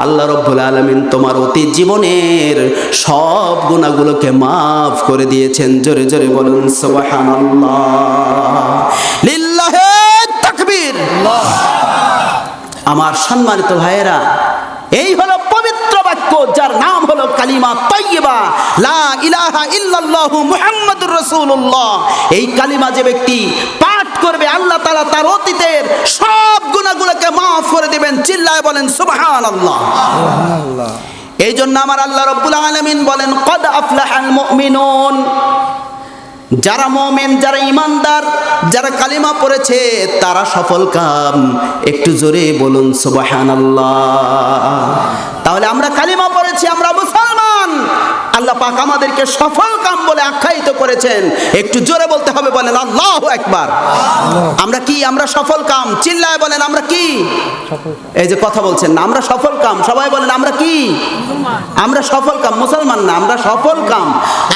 আল্লাহ রব্বুল আলামিন তোমার অতীত জীবনের সব গুনাহগুলোকে মাফ করে দিয়েছেন। জোরে জোরে বলুন সুবহানাল্লাহ, লিল্লাহি তাকবীর। আমার সম্মানিত ভাইয়েরা, এই হলো পবিত্র বাক্য, যার নাম হলো কালিমা তাইয়্যিবা, লা ইলাহা ইল্লাল্লাহু মুহাম্মাদুর রাসূলুল্লাহ। এই কালিমা যে ব্যক্তি পাঠ করবে, আল্লাহ তাআলা তার অতীতের সব গুনাহগুলোকে মাফ করে দিবেন। চিল্লায় বলেন সুবহানাল্লাহ। এই জন্য আমার আল্লাহ রব্বুল আলামিন বলেন, কদ আফলাহাল মুমিনুন, যারা মুমিন, যারা ঈমানদার, যারা কালিমা পড়েছে তারা সফল কাম। একটু জোরে বলুন সুবহানাল্লাহ। তাহলে আমরা কালিমা পড়েছি, আমরা মুসলমান, আল্লাহ পাক আমাদেরকে সফল কাম বলে আখ্যায়িত করেছেন। একটু জোরে বলতে হবে, বলেন আল্লাহু আকবার। আমরা কি? আমরা সফল কাম। চিল্লায় বলেন আমরা কি? এই যে কথা বলছেন না, আমরা সফল কাম। সবাই বলেন আমরা কি? আমরা সফল কাম, মুসলমান না, আমরা সফল কাম।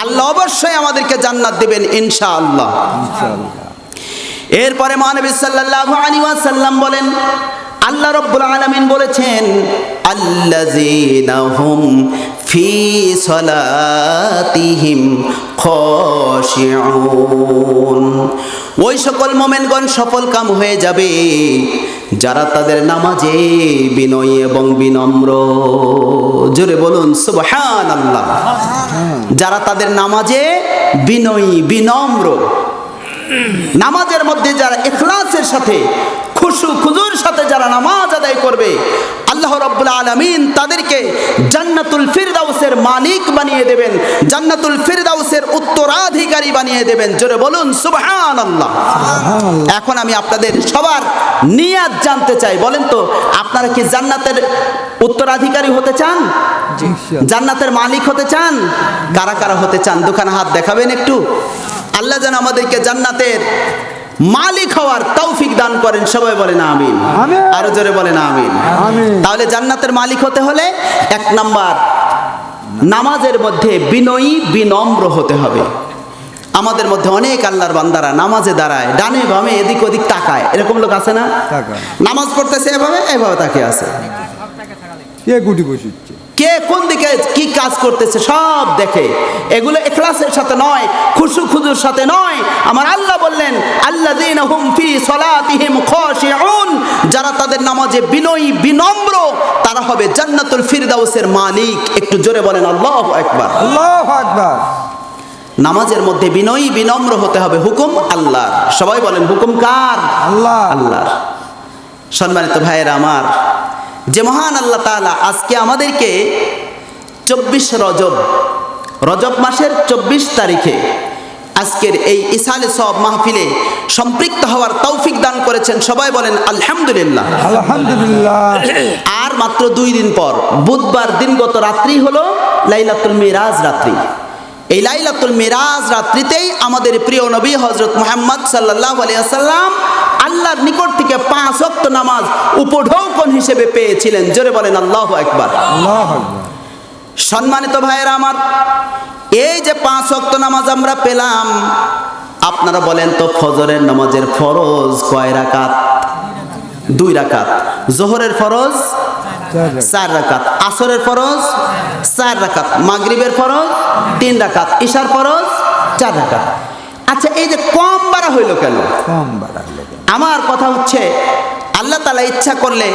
আল্লাহ অবশ্যই আমাদেরকে জান্নাত দিবেন ইনশাআল্লাহ। এরপরে মহানবী সাল্লাল্লাহু আলাইহি ওয়াসাল্লাম বলেন, আল্লাহ রাব্বুল আলামিন বলেছেন, আল্লাযীনা হুম ফি সালাতিহিম খাশিউন। ওই সকল মুমিনগণ সফল কাম হয়ে যাবে যারা তাদের নামাজে বিনয়ী এবং বিনম্র। জোরে বলুন সুবহানাল্লাহ। যারা তাদের নামাজে বিনয়ী বিনম্র, নামাজের মধ্যে যারা ইখলাসের সাথে খুশু খুজুর সাথে যারা নামাজ আদায় করবে, আল্লাহ রাব্বুল আলামিন তাদেরকে জান্নাতুল ফিরদাউসের মালিক বানিয়ে দেবেন, জান্নাতুল ফিরদাউসের উত্তরাধিকারী বানিয়ে দেবেন। জোরে বলুন সুবহানাল্লাহ। এখন আমি আপনাদের সবার নিয়াত জানতে চাই। বলেন তো, আপনারা কি জান্নাতের উত্তরাধিকারী হতে চান? জান্নাতের মালিক হতে চান? কারা কারা হতে চান? দুখানা হাত দেখাবেন একটু। আল্লাহ যেন আমাদেরকে জান্নাতের মালিক হওয়ার তৌফিক দান করেন। সবাই বলেন আমিন। আরো জোরে বলেন আমিন। তাহলে জান্নাতের মালিক হতে হলে 1 নাম্বার, নামাজের মধ্যে বিনয়ী বিনম্র হতে হবে। আমাদের মধ্যে অনেক আল্লাহর বান্দারা নামাজে দাঁড়ায়, ডানে বামে এদিক ওদিক তাকায়। এরকম লোক আছে না? নামাজ পড়তেছে এভাবে এভাবে তাকিয়ে আছে, কে কোন দিকে কি কাজ করতেছে সব দেখে। এগুলো ইখলাসের সাথে নয়, খুশু খুজুর সাথে নয়। আমার আল্লাহ বললেন, আল্লাযীনা হুম ফি সালাতিহিম খাশিউন। যারা তাদের নামাজে বিনয়ী বিনম্র, তারা হবে জান্নাতুল ফিরদাউসের মালিক। একটু জোরে বলেন আল্লাহু আকবার। আল্লাহু আকবার। নামাজের মধ্যে বিনয়ী বিনম্র হতে হবে। হুকুম আল্লাহর। সবাই বলেন হুকুম কার? আল্লাহ। আল্লাহর। সম্মানিত ভাইয়েরা আমার, যে মহান আল্লাহ তাআলা আজকে আমাদেরকে 24 রজব মাসের 24 তারিখে আজকের এই ইসালে সওয়াব মাহফিলে সম্পৃক্ত হওয়ার তৌফিক দান করেছেন। সবাই বলেন আলহামদুলিল্লাহ। আলহামদুলিল্লাহ। আর মাত্র 2 দিন পর বুধবার দিনগত রাত্রি হলো লাইলাতুল মিরাজ রাত্রি। এই লাইলাতুল মিরাজ রাত্রিতেই আমাদের প্রিয় নবী হযরত মুহাম্মদ সাল্লাল্লাহু আলাইহি ওয়াসাল্লাম আল্লাহর নিকট থেকে 5 ওয়াক্ত নামাজ উপঢৌকন হিসেবে পেয়েছিলেন। জোরে বলেন আল্লাহু আকবার। আল্লাহু আকবার। সম্মানিত ভাইয়েরা আমার, এই যে 5 ওয়াক্ত নামাজ আমরা পেলাম, আপনারা বলেন তো ফজরের নামাজের ফরজ কয় রাকাত? 2 রাকাত। যোহরের ফরজ 4 রাকাত। আসরের ফরজ 4 রাকাত। মাগরিবের ফরজ 3 রাকাত। ইশার ফরজ 4 রাকাত। আচ্ছা, এই যে কম বাড়া হইল কেন? আমার কথা হচ্ছে, আল্লাহ তাআলা ইচ্ছা করলে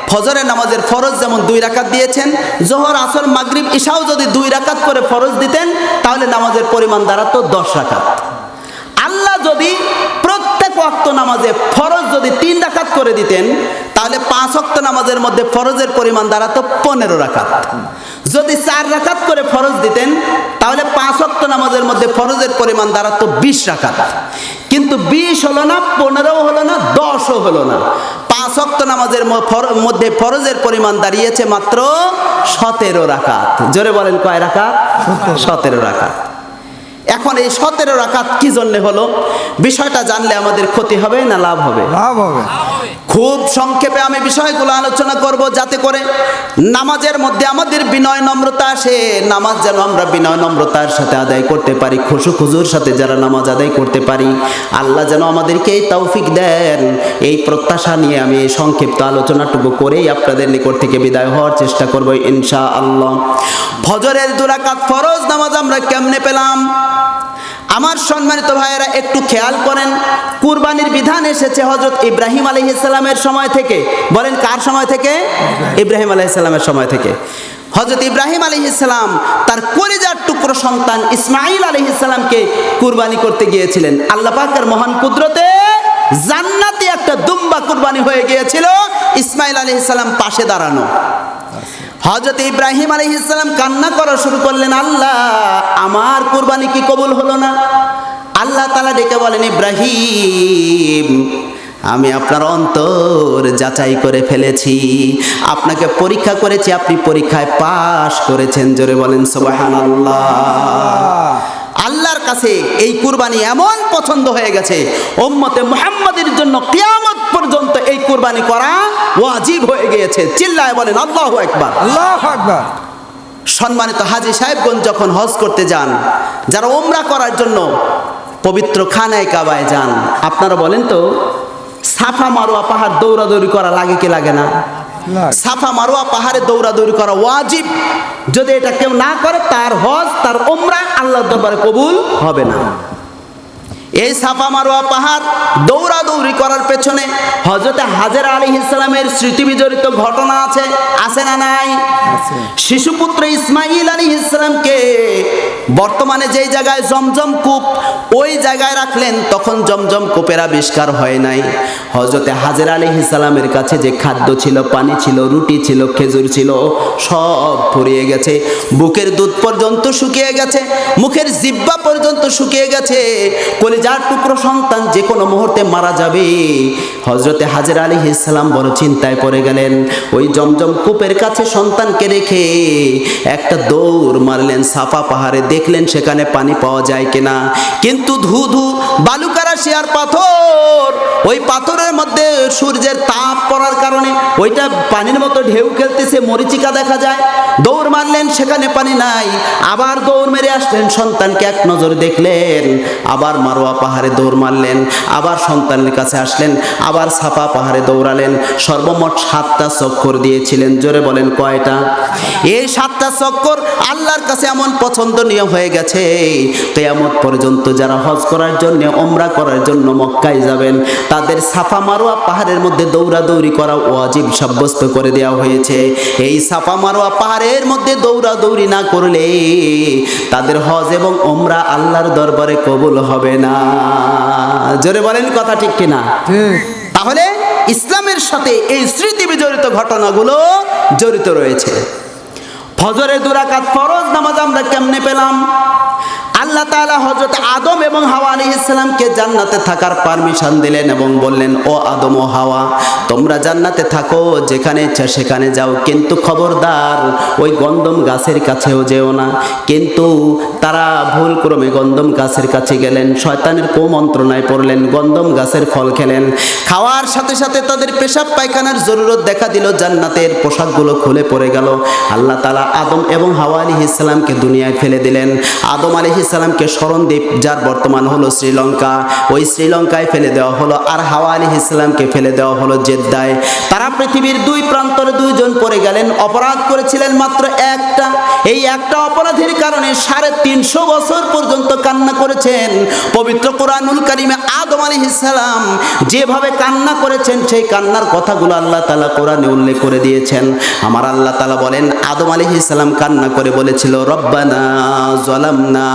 ফজরের নামাজের ফরজ যেমন 2 রাকাত দিয়েছেন, যোহর আসর মাগরিব ইশাও যদি 2 রাকাত করে ফরজ দিতেন, তাহলে নামাজের পরিমাণ দাঁড়াতো 10 রাকাত। আল্লাহ যদি প্রত্যেক ওয়াক্ত নামাজে ফরজ যদি 3 রাকাত করে দিতেন, তাহলে 5 ওয়াক্ত নামাজের মধ্যে ফরজের পরিমাণ দাঁড়াতো 15 রাকাত। যদি 4 রাকাত করে ফরজ দিতেন, তাহলে 5 ওয়াক্ত নামাজের মধ্যে ফরজের পরিমাণ দাঁড়াতো 20 রাকাত। কিন্তু 20 হলো না, 15 হলো না, 10ও হলো না। 5 ওয়াক্ত নামাজের মধ্যে ফরজের পরিমাণ দাঁড়িয়েছে মাত্র 17 রাকাত। জোরে বলেন কয় রাকাত? 17 রাকাত। এখন এই 17 রাকাত কি জন্য হলো? বিষয়টা জানলে আমাদের ক্ষতি হবে না লাভ হবে? লাভ হবে। খুব সংক্ষেপে আমি বিষয়গুলো আলোচনা করব, যাতে করে নামাজের মধ্যে আমাদের বিনয় নম্রতা আসে। নামাজ যেন আমরা বিনয় নম্রতার সাথে আদায় করতে পারি, খুশু খুজুর সাথে যারা নামাজ আদায় করতে পারি, আল্লাহ যেন আমাদেরকে এই তৌফিক দেন। এই প্রত্যাশা নিয়ে আমি এই সংক্ষিপ্ত আলোচনাটুকু করেই আপনাদের নিকট থেকে বিদায় হওয়ার চেষ্টা করব ইনশাআল্লাহ। ফজরের 2 রাকাত ফরজ নামাজ আমরা কেমনে পেলাম? আমার সম্মানিত ভাইয়েরা একটু খেয়াল করেন, কুরবানির বিধান এসেছে হযরত ইব্রাহিম আলাইহিস সালামের সময় থেকে। বলেন কার সময় থেকে? ইব্রাহিম আলাইহিস সালামের সময় থেকে। হযরত ইব্রাহিম আলাইহিস সালাম তার কলিজার টুকরো সন্তান ইসমাঈল আলাইহিস সালামকে কুরবানি করতে গিয়েছিলেন। আল্লাহ পাকের মহান কুদরতে জান্নাতি একটা দুম্বা কুরবানি হয়ে গিয়েছিল, ইসমাঈল আলাইহিস সালাম পাশে দাঁড়ানো। হযরত ইব্রাহিম আলাইহিস সালাম কান্না করা শুরু করলেন, আল্লাহ আমার কুরবানি কি কবুল হলো না? আল্লাহ তাআলা ডেকে বলেন, ইব্রাহিম আমি আপনার অন্তর যাচাই করে ফেলেছি, আপনাকে পরীক্ষা করেছি, আপনি পরীক্ষায় পাশ করেছেন। জোরে বলেন সুবহানাল্লাহ। আল্লাহর কাছে এই কুরবানি এমন পছন্দ হয়ে গেছে, উম্মতে মুহাম্মাদের জন্য কিয়ামত পর্যন্ত এই কুরবানি করা ওয়াজিব হয়ে গিয়েছে। চিল্লায় বলেন আল্লাহু আকবার। আল্লাহু আকবার। সম্মানিত হাজী সাহেবগঞ্জ যখন হজ করতে যান, যারা উমরা করার জন্য পবিত্র খানায় কাবায় যান, আপনারা বলেন তো সাফা মারোয়া পাহাড় দৌড়াদৌড়ি করা লাগে কি লাগে না? সাফা মারোয়া পাহাড়ে দৌড়াদৌড়ি করা ওয়াজিব। যদি এটা কেউ না করে তার হজ, তার উমরা আল্লাহর দরবারে কবুল হবে না। এই সাফা মারোয়া পাহাড় দৌড়াদৌড়ি করার পেছনে হযরত হাজেরা আলাইহিস সালামের স্মৃতি বিজড়িত ঘটনা আছে, আছে না নাই? শিশুপুত্র ইসমাঈল আলাইহিস সালামকে বর্তমানে যেই জায়গায় জমজম কূপ, ওই জায়গায় রাখলেন, তখন জমজম কূপের আবিষ্কার হয় নাই। হযরত হাজেরা আলাইহিস সালামের কাছে যে খাদ্য ছিল, পানি ছিল, রুটি ছিল, খেজুর ছিল, সব ফুরিয়ে গেছে। বুকের দুধ পর্যন্ত শুকিয়ে গেছে, মুখের জিহ্বা পর্যন্ত শুকিয়ে গেছে। কলিজার টুকরো সন্তান যে কোনো মুহূর্তে মারা যাবে। হযরতে হাজেরা আলাইহিস সালাম বড় চিন্তায় পড়ে গেলেন। ওই জমজম কূপের কাছে সন্তানকে রেখে একটা দৌড় মারলেন সাফা পাহাড়ে, দেখলেন সেখানে পানি পাওয়া যায় কিনা। কিন্তু ধুধু বালুকারাশি আর পাথর, ওই পাথরের মধ্যে সূর্যের তাপ পড়ার কারণে ওইটা পানির মতো ঢেউ খেলতেছে, মরিচিকা দেখা যায়। দৌড় মারলেন, সেখানে পানি নাই। আবার দৌড় মেরে আসলেন, সন্তানকে এক নজর দেখলেন। আবার মারোয়া পাহাড়ে দৌড় মারলেন, আবার সন্তানের কাছে আসলেন, আবার সাফা পাহাড়ে দৌড়ালেন। সর্বমোট 7টা চক্কর দিয়েছিলেন। জোরে বলেন কয়টা? এই 7টা চক্কর আল্লাহর কাছে এমন পছন্দনীয় হয়ে গেছে, কিয়ামত পর্যন্ত যারা হজ করার জন্য, উমরা করার জন্য মক্কায় যাবেন, তাদের সাফা মারোয়া পাহাড়ের মধ্যে দৌড়াদৌড়ি করা ওয়াজিব সাব্যস্ত করে দেওয়া হয়েছে। এই সাফা মারোয়া পাহাড়ের মধ্যে দৌড়াদৌড়ি না করলে তাদের হজ এবং উমরা আল্লাহর দরবারে কবুল হবে না। জোরে বলেন কথা ঠিক কিনা? তাহলে ইসলামের সাথে এই স্মৃতি বিজড়িত ঘটনাগুলো জড়িত রয়েছে। ফজরের 2 রাকাত ফরজ নামাজ আমরা কেমনে পেলাম? আল্লাহ তাআলা হযরত আদম এবং হাওয়া আলাইহিস সালামকে জান্নাতে থাকার পারমিশন দিলেন এবং বললেন, ও আদম ও হাওয়া, তোমরা জান্নাতে থাকো, যেখানে ইচ্ছা সেখানে যাও, কিন্তু খবরদার ওই গন্ধম গাছের কাছেও যেও না। কিন্তু তারা ভুলক্রমে গন্ধম গাছের কাছে গেলেন, শয়তানের কুমন্ত্রণায় পড়লেন, গন্ধম গাছের ফল খেলেন। খাওয়ার সাথে সাথে তাদের পেশাব পায়খানার জরুরত দেখা দিল, জান্নাতের পোশাকগুলো খুলে পড়ে গেল। আল্লাহ তাআলা আদম এবং হাওয়া আলাইহিস সালামকে দুনিয়ায় ফেলে দিলেন। আদম আলাইহিস সালামকে স্মরণদ্বীপ, যার বর্তমান হলো শ্রীলঙ্কা, ওই শ্রীলঙ্কায় ফেলে দেওয়া হলো, আর হাওয়া আলাইহিস সালামকে ফেলে দেওয়া হলো জেদ্দায়। তারা পৃথিবীর 2 প্রান্তরে 2 জন পড়ে গেলেন। অপরাধ করেছিলেন মাত্র একটা। এই একটা অপরাধের কারণে 350 বছর পর্যন্ত কান্না করেছেন। পবিত্র কোরআনুল কারীমে আদম আলাইহিস সালাম যেভাবে কান্না করেছেন, সেই কান্নার কথাগুলো আল্লাহ তাআলা কোরআনে উল্লেখ করে দিয়েছেন। আমার আল্লাহ তাআলা বলেন, আদম আলাইহিস সালাম কান্না করে বলেছিল, রব্বানা যালামনা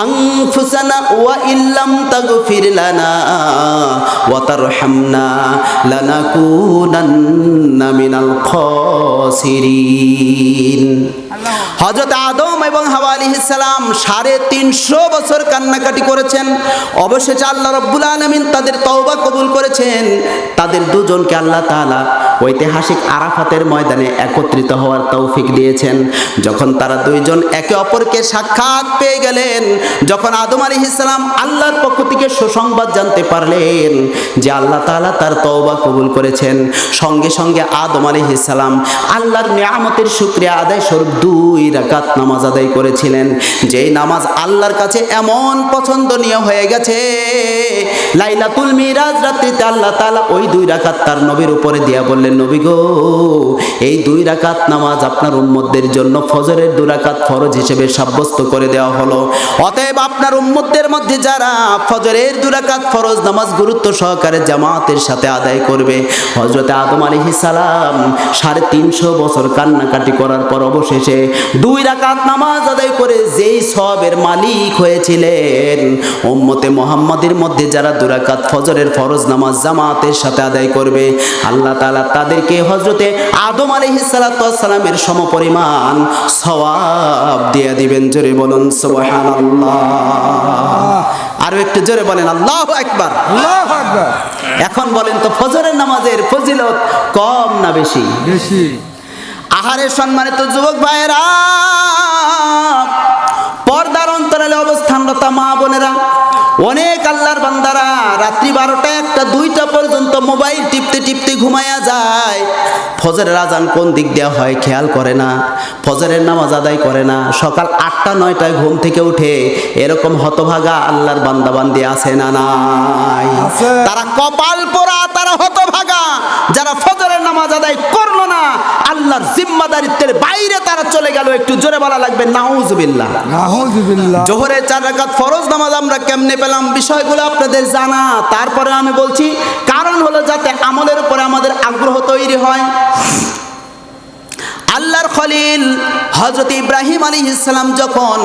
আনফুসানা ওয়া ইল্লাম তাগফির লানা ওয়া তারহামনা লানাকুনান্না মিনাল খাসিরিন। হযরত আদম এবং হাওয়া আলাইহিস সালাম 350 বছর কান্নাকাটি করেছেন। অবশেষে আল্লাহ রাব্বুল আলামিন তাদের তওবা কবুল করেছেন। তাদের 2 জনকে আল্লাহ তাআলা ঐতিহাসিক আরাফাতের ময়দানে একত্রিত হওয়ার তৌফিক দিয়েছেন। যখন তারা 2 জন একে অপরকে সাক্ষাৎ পেয়ে গেলেন, যখন আদম আলাইহিস সালাম আল্লাহর পক্ষ থেকে সুসংবাদ জানতে পারলেন যে আল্লাহ তাআলা তার তওবা কবুল করেছেন, সঙ্গে সঙ্গে আদম আলাইহিস সালাম আল্লাহর নিয়ামতের শুকরিয়া আদায় স্বরূপ 2 রাকাত নামাজ আদায় করেছিলেন। যেই নামাজ আল্লাহর কাছে এমন পছন্দনীয় হয়ে গেছে, লাইলাতুল মিরাজ রাত্রিতে আল্লাহ তাআলা ওই 2 রাকাত তার নবীর উপরে দিয়া বললেন, নবী গো, এই 2 রাকাত নামাজ আপনার উম্মতদের জন্য ফজরের 2 রাকাত ফরজ হিসেবে সাব্যস্ত করে দেওয়া হলো। অতএব আপনার উম্মতদের মধ্যে যারা ফজরের 2 রাকাত ফরজ নামাজ গুরুত্ব সহকারে জামাতের সাথে আদায় করবে, হযরত আদম আলাইহিস সালাম 350 বছর কান্নাকাটি করার পর অবশেষে 2 রাকাত নামাজ আদায় করে যেই সওয়াবের মালিক হয়েছিলেন, উম্মতে মুহাম্মাদের মধ্যে যারা 2 রাকাত ফজরের ফরজ নামাজ জামাতের সাথে আদায় করবে, আল্লাহ তাআলা তাদেরকে হযরতে আদম আলাইহিস সালাতু ওয়াস সালামের সমপরিমাণ সওয়াব দিয়ে দিবেন। জোরে বলুন সুবহানাল্লাহ। আর আরো একটু জোরে বলেন আল্লাহু আকবার। আল্লাহু আকবার। এখন বলেন তো ফজরের নামাজের ফজিলত কম না বেশি? বেশি। আহারে সম্মানিত যুবক ভাইয়েরা, পর্দার অন্তরালে অবস্থানরত মা বোনেরা, অনেক আল্লাহর বান্দারা রাত্রি 12টা 1টা 2টা পর্যন্ত মোবাইল টিপতে টিপতে ঘুমায়া যায়। ফজরের আজান কোন দিক দেওয়া হয় খেয়াল করে না, ফজরের নামাজ আদায় করে না। সকাল 8টা 9টায় ঘুম থেকে উঠে এরকম হতভাগা আল্লাহর বান্দা বান্দি আছে না নাই? তারা কপাল পোড়া, তারা হতভাগা যারা ফজরের নামাজ আদায় করলো না, আল্লাহর জিম্মাদারিত্বের বাইরে তারা চলে গেল। একটু জোরে বলা লাগবে নাউজুবিল্লাহ। নাউজুবিল্লাহ। জোহরের 4 রাকাত ফরজ নামাজ আমরা কেমনে পেলাম বিষয়গুলো আপনাদের জানা। তারপরে আমি বলছি কারণ হলো যাতে আমলের উপরে আমাদের আগ্রহ তৈরি হয়। আল্লাহর খলিল হযরত ইব্রাহিম আলাইহিস সালাম যখন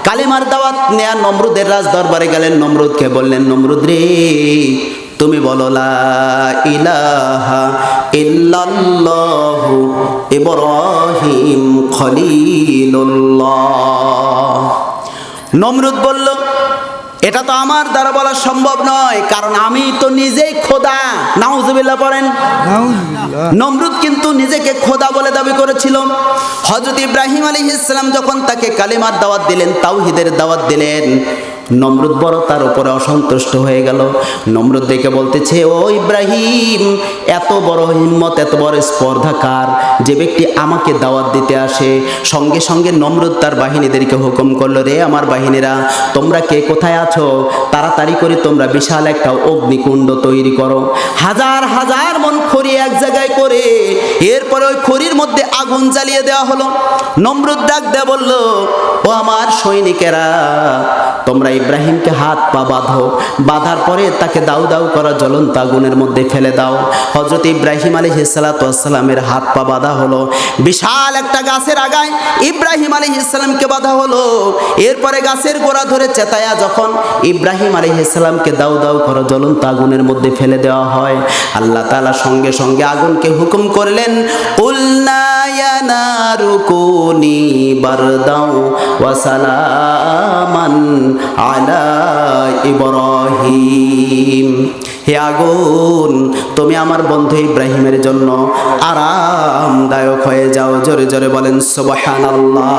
কালেমার দাওয়াত নেয়া নমরুদের রাজ দরবারে গেলেন, নমরুদকে বললেন, নমরুদ রে, তুমি বলো লা ইলাহা ইল্লাল্লাহু ইব্রাহিম খলিলুল্লাহ। নমরুদ বলল, এটা তো আমার দ্বারা বলা সম্ভব নয়, কারণ আমি তো নিজেই খোদা। নাউজুবিল্লাহ পড়েন। নাউজুবিল্লাহ। নমরুদ কিন্তু নিজেকে খোদা বলে দাবি করেছিল। হযরত ইব্রাহিম আলাইহিস সালাম যখন তাকে কালিমার দাওয়াত দিলেন, তাওহীদের দাওয়াত দিলেন, নমরুদ বড় তার উপরে অসন্তুষ্ট হয়ে গেল। নমরুদ দেখে বলতেছে, ও ইব্রাহিম, এত বড় হিম্মত, এত বড় স্পর্ধা কার, যে ব্যক্তি আমাকে দাওয়াত দিতে আসে। সঙ্গে সঙ্গে নমরুদ তার বাহিনীদেরকে হুকুম করলো, রে আমার বাহিনীরা, তোমরা কে কোথায় আছো, তাড়াতাড়ি করে তোমরা বিশাল একটা অগ্নিকুণ্ড তৈরি করো। হাজার হাজার মন খড়ি এক জায়গায় করে এরপরে ওই খড়ির মধ্যে আগুন জ্বালিয়ে দেওয়া হলো। নমরুদ ডাক দেয়া বলল, ও আমার সৈনিকেরা, তোমরা ইব্রাহিমকে হাত পা বাঁধো, বাঁধার পরে তাকে দাউ দাউ করা জ্বলন্ত আগুনের মধ্যে ফেলে দাও। হযরত ইব্রাহিম আলাইহিস সালাতু ওয়াস সালামের হাত পা বাঁধা হলো। বিশাল একটা গাছের আগায় ইব্রাহিম আলাইহিস সালামকে বাঁধা হলো। এরপরে গাছের গোড়া ধরে চেতায়া যখন ইব্রাহিম আলাইহিস সালামকে দাউ দাউ করা জ্বলন্ত আগুনের মধ্যে ফেলে দেওয়া হয়, আল্লাহ তাআলা সঙ্গে সঙ্গে আগুনকে হুকুম করলেন, কুলনা ইয়া নারু কুনি বারদাও ওয়া সালামান আলা ইব্রাহিম। হে আগুন, তুমি আমার বন্ধু ইব্রাহিমের জন্য আরামদায়ক হয়ে যাও। জোরে জোরে বলেন সুবহানাল্লাহ।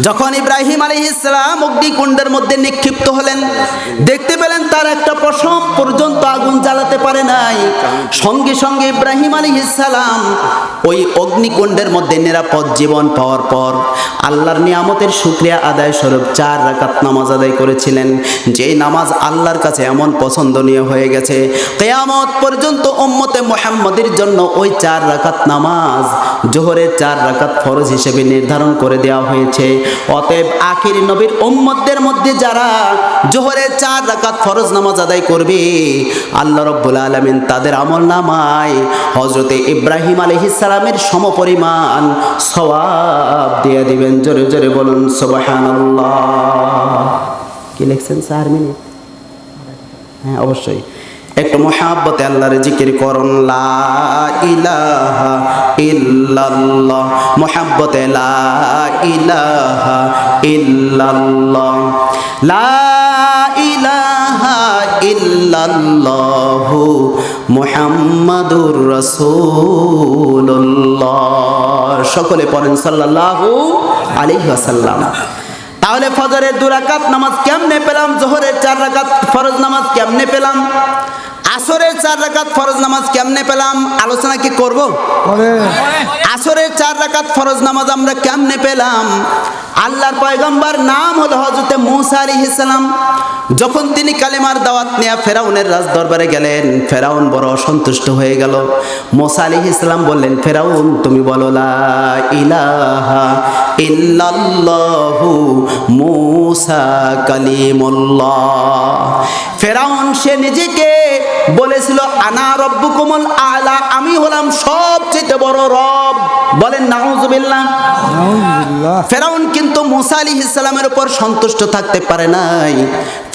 যখন ইব্রাহিম আলাইহিস সালাম অগ্নিকুণ্ডের মধ্যে নিক্ষিপ্ত হলেন, দেখতে পেলেন তার একটা পশম পর্যন্ত আগুন জ্বালাতে পারে নাই। সঙ্গে সঙ্গে ইব্রাহিম আলাইহিস সালাম ওই অগ্নিকুণ্ডের মধ্যে নিরাপদ জীবন পাওয়ার পর আল্লাহর নিয়ামতের শুকরিয়া আদায় স্বরূপ 4 রাকাত নামাজ আদায় করেছিলেন। যেই নামাজ আল্লাহর কাছে এমন পছন্দনীয় হয়ে গেছে, কিয়ামত পর্যন্ত উম্মতে মুহাম্মাদের জন্য ওই 4 রাকাত নামাজ জোহরের 4 রাকাত ফরজ হিসেবে নির্ধারণ করে দেওয়া হয়েছে। অতএব আখির নবীর উম্মতদের মধ্যে যারা জোহরের 4 রাকাত ফরজ নামাজ আদায় করবে, আল্লাহ রাব্বুল আলামিন তাদের আমলনামায় হযরত ইব্রাহিম আলাইহিস সালামের সমপরিমাণ সওয়াব দিয়ে দিবেন। জোরে জোরে বলুন সুবহানাল্লাহ। কি লিখছেন 4 মিনিট? হ্যাঁ অবশ্যই। একটু মুহাব্বতে আল্লাহর জিকির করুন, লা ইলাহা ইল্লাল্লাহ। মুহাব্বতে লা ইলাহা ইল্লাল্লাহ, লা ইলাহা ইল্লাল্লাহু মুহাম্মাদুর রাসূলুল্লাহ। সকলে পড়েন সাল্লাল্লাহু আলাইহি ওয়াসাল্লাম। তাহলে ফজরের 2 রাকাত নামাজ কেমনে পেলাম, জোহরের 4 রাকাত ফরজ নামাজ কেমনে পেলাম, আসরের 4 রাকাত ফরজ নামাজ কেমনে পেলাম, আলোচনা কি করব? আসরের 4 রাকাত ফরজ নামাজ আমরা কেমনে পেলাম? আল্লাহর পয়গম্বর নাম হলো হযরত মূসা আলাইহিস সালাম। যখন তিনি কালেমার দাওয়াত নিয়ে ফেরাউনের রাজ দরবারে গেলেন, ফেরাউন বড় অসন্তুষ্ট হয়ে গেল। মূসা আলাইহিস সালাম বললেন, ফেরাউন তুমি বলো লা ইলাহা ইল্লাল্লাহু মূসা কালিমুল্লাহ। ফেরাউন সে নিজেকে বলেছিল আনা রব্বুকুমুল আলা, আমি হলাম সবচেয়ে বড় রব। বলেন নাউজুবিল্লাহ। ফেরাউন কিন্তু মূসা আলাইহিস সালামের উপর সন্তুষ্ট থাকতে পারে নাই।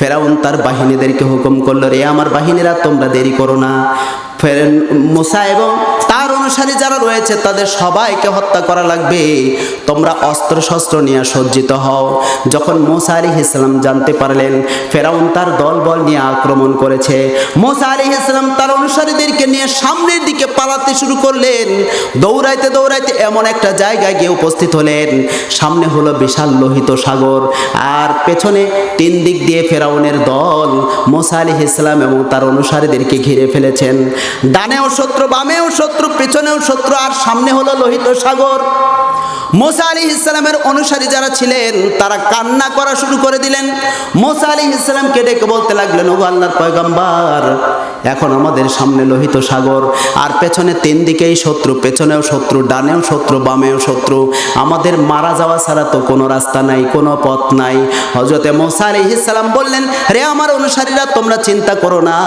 ফেরাউন তার বাহিনীদেরকে হুকুম করলো, রে আমার বাহিনীরা তোমরা দেরি করো না, মুসা এবং তার অনুসারী যারা রয়েছে তাদের সবাইকে হত্যা করা লাগবে, তোমরা অস্ত্র শস্ত্র নিয়ে সজ্জিত হও। যখন মুসা আলাইহিস সালাম জানতে পারলেন ফেরাউন তার দলবল নিয়ে আক্রমণ করেছে, মুসা আলাইহিস সালাম তার অনুসারীদেরকে নিয়ে সামনের দিকে পালাতে শুরু করলেন। দৌড়াইতে দৌড়াইতে এমন একটা জায়গায় গিয়ে উপস্থিত হলেন, সামনে হলো বিশাল লোহিত সাগর, আর পেছনে তিন দিক দিয়ে ফেরাউনের দল মুসা আলাইহিস সালাম এবং তার অনুসারীদেরকে ঘিরে ফেলেছেন। ডানেও শত্রু, বামেও শত্রু, পেছনেও শত্রু, আর সামনে হলো লোহিত সাগর। মুসা আলাইহিস সালামের অনুসারী যারা ছিলেন তারা কান্না করা শুরু করে দিলেন। মুসা আলাইহিস সালামকে ডেকে বলতে লাগলেন, ওগো আল্লাহর পয়গম্বর, এখন আমাদের সামনে লোহিত সাগর, আর পেছনে তিন দিকেই শত্রু, পেছনেও শত্রু, ডানেও শত্রু, বামেও শত্রু, আমাদের মারা যাওয়া ছাড়া তো কোনো রাস্তা নাই, কোনো পথ নাই। হযরতে মুসা আলাইহিস সালাম বললেন, রে আমার অনুসারীরা, তোমরা চিন্তা করো না,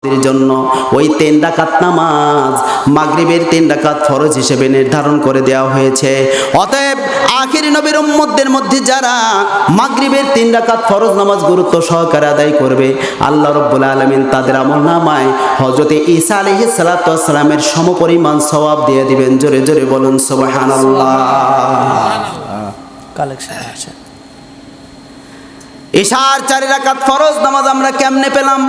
এর জন্য ওই 3 রাকাত নামাজ, মাগরিবের 3 রাকাত ফরজ হিসেবে নির্ধারণ করে দেওয়া হয়েছে। অতএব আখিরি নবীর উম্মতদের মধ্যে যারা মাগরিবের 3 রাকাত ফরজ নামাজ গুরুত্ব সহকারে আদায় করবে, আল্লাহ রাব্বুল আলামিন তাদের আমলনামায় হযরতে ঈসা আলাইহিস সালাতু ওয়াস সালামের সমপরিমাণ সওয়াব দিয়ে দিবেন। জোরে জোরে বলুন সুবহানাল্লাহ। কালেকশন আছে। ঈশার 4 রাকাত ফরজ নামাজ আমরা কেমনে পেলাম?